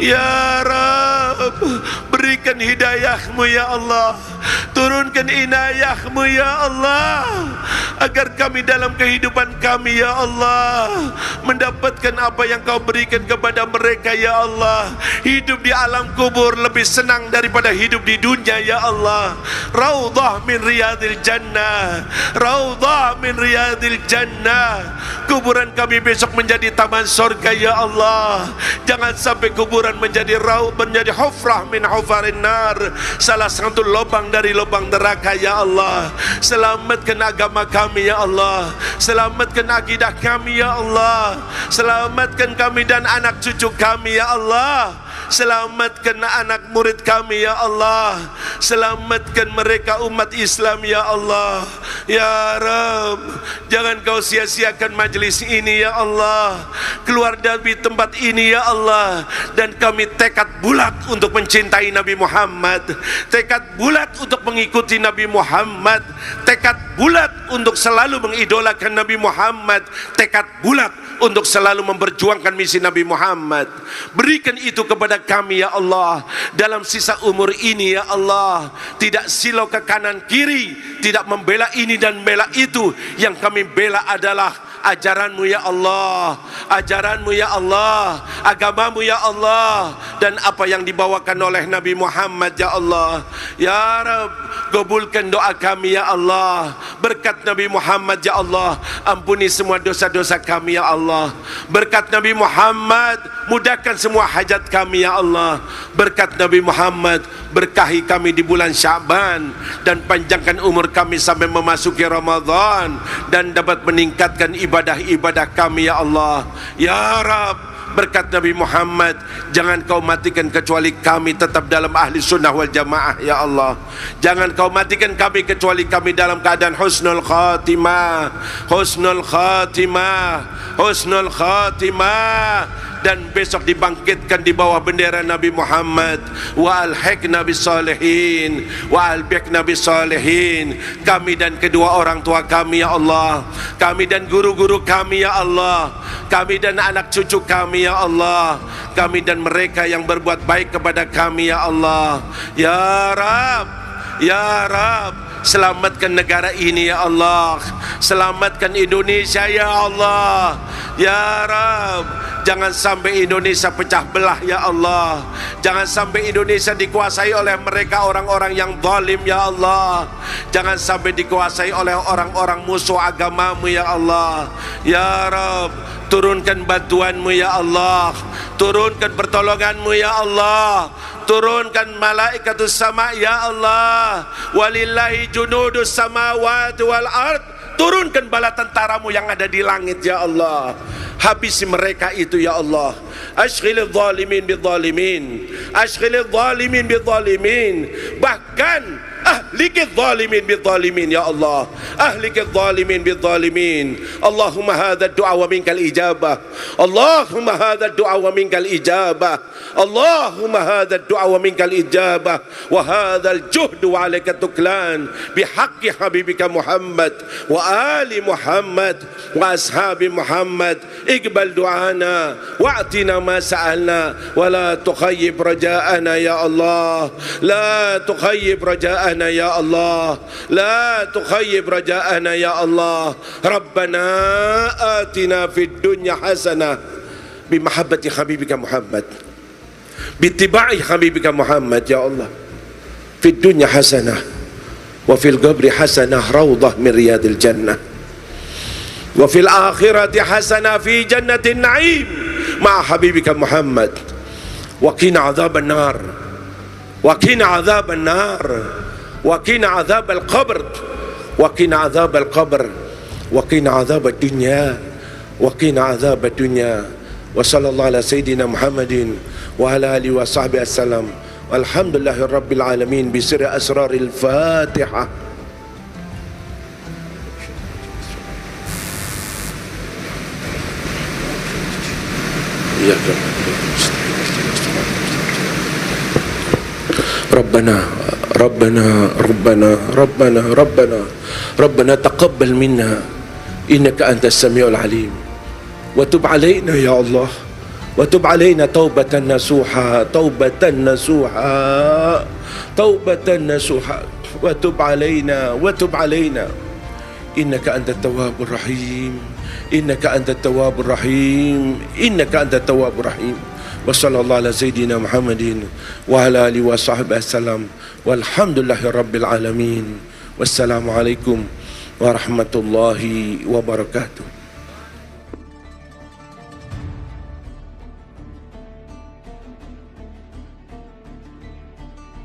ya Rabb, berikan hidayah-Mu ya Allah, turunkan inayah-Mu ya Allah, agar kami dalam kehidupan kami ya Allah mendapatkan apa yang Kau berikan kepada mereka ya Allah. Hidup di alam kubur lebih senang daripada hidup di dunia ya Allah. Raudhah min riyadil jannah, raudhah min riyadil jannah. Kuburan kami besok menjadi taman surga ya Allah. Jangan sampai kuburan menjadi menjadi hufrah min hufarin nar, salah satu lubang dari lubang neraka ya Allah. Selamatkan agama kami ya Allah, selamatkan akidah kami ya Allah, selamatkan kami dan anak cucu kami ya Allah, selamatkan anak murid kami ya Allah, selamatkan mereka umat Islam ya Allah. Ya Rabb, jangan Kau sia-siakan majlis ini ya Allah. Keluar dari tempat ini ya Allah, dan kami tekad bulat untuk mencintai Nabi Muhammad, tekad bulat untuk mengikuti Nabi Muhammad, tekad bulat untuk selalu mengidolakan Nabi Muhammad, tekad bulat untuk selalu memperjuangkan misi Nabi Muhammad. Berikan itu kepada kami ya Allah dalam sisa umur ini ya Allah. Tidak silau ke kanan kiri, tidak membela ini dan membela itu. Yang kami bela adalah ajaranmu ya Allah, ajaranmu ya Allah, agamamu ya Allah, dan apa yang dibawakan oleh Nabi Muhammad ya Allah. Ya Rabb, kabulkan doa kami ya Allah. Berkat Nabi Muhammad ya Allah, ampuni semua dosa-dosa kami ya Allah. Berkat Nabi Muhammad, mudahkan semua hajat kami ya Allah. Berkat Nabi Muhammad, berkahi kami di bulan Sya'ban, dan panjangkan umur kami sampai memasuki Ramadan, dan dapat meningkatkan ibadah-ibadah kami ya Allah. Ya Rabb, berkat Nabi Muhammad, jangan kau matikan kecuali kami tetap dalam ahli sunnah wal jamaah ya Allah. Jangan kau matikan kami kecuali kami dalam keadaan husnul khatimah, husnul khatimah, husnul khatimah, dan besok dibangkitkan di bawah bendera Nabi Muhammad. Wa alhiqna bis salihin, wa albiqna bis salihin. Kami dan kedua orang tua kami ya Allah, kami dan guru-guru kami ya Allah, kami dan anak cucu kami ya Allah, kami dan mereka yang berbuat baik kepada kami ya Allah. Ya Rabb, ya Rabb, selamatkan negara ini ya Allah, selamatkan Indonesia ya Allah. Ya Rabb, jangan sampai Indonesia pecah belah ya Allah. Jangan sampai Indonesia dikuasai oleh mereka orang-orang yang zalim ya Allah. Jangan sampai dikuasai oleh orang-orang musuh agamamu ya Allah. Ya Rabb, turunkan bantuanmu ya Allah, turunkan pertolonganmu ya Allah, turunkan malaikatus sama ya Allah. Walillahi junudus samawati wal ard. Turunkan bala tentaramu yang ada di langit ya Allah. Habisi mereka itu ya Allah. Ashghilil zalimin bidzalimin, ashghilil zalimin bidzalimin. Bahkan ahlikil zalimin bidzalimin ya Allah, ahlikil zalimin bidzalimin. Allahumma hadha du'a wa minkal ijabah, Allahumma hadha du'a wa minkal ijabah, Allahumma hadha du'a wa minkal ijabah, wa hadha al-juhd wa alayka tuklan bihaqqi habibika Muhammad wa ali Muhammad wa ashabi Muhammad. Iqbal du'ana wa'tina ma sa'alna wa la tukhayyib raja'ana ya Allah, la tukhayyib raja'ana ya Allah, la tukhayyib raja'ana ya Allah. Rabbana atina fid dunya hasanah bimahabbati habibika Muhammad, bittiba'i habibika Muhammad ya Allah. Fid dunya hasanah wa fil qabri hasanah rawdah min riyadil jannah, wa fil akhirati hasanah fi jannatin na'im ma'a habibika Muhammad. Wa qina adzaban nar, wa qina adzaban nar, wa qina adzabal qabr, wa qina adzabal qabr, wa qina adzabad dunya, wa qina adzabad dunya. Wa sallallahu ala sayyidina Muhammadin wa ala alihi wa sahbihi assalam. Walhamdulillahi rabbil alamin bi sirri asraril Fatihah. ربنا ربنا ربنا ربنا ربنا ربنا تقبل منا إنك أنت السميع العليم وتب علينا يا الله وتب علينا توبة نصوحا توبة نصوحا توبة نصوحا وتب علينا إنك أنت التواب الرحيم إنك أنت التواب الرحيم إنك أنت التواب الرحيم. وصلى الله على سيدنا محمد وعلى آله وصحبه وسلم والحمد لله رب العالمين. والسلام عليكم ورحمة الله وبركاته.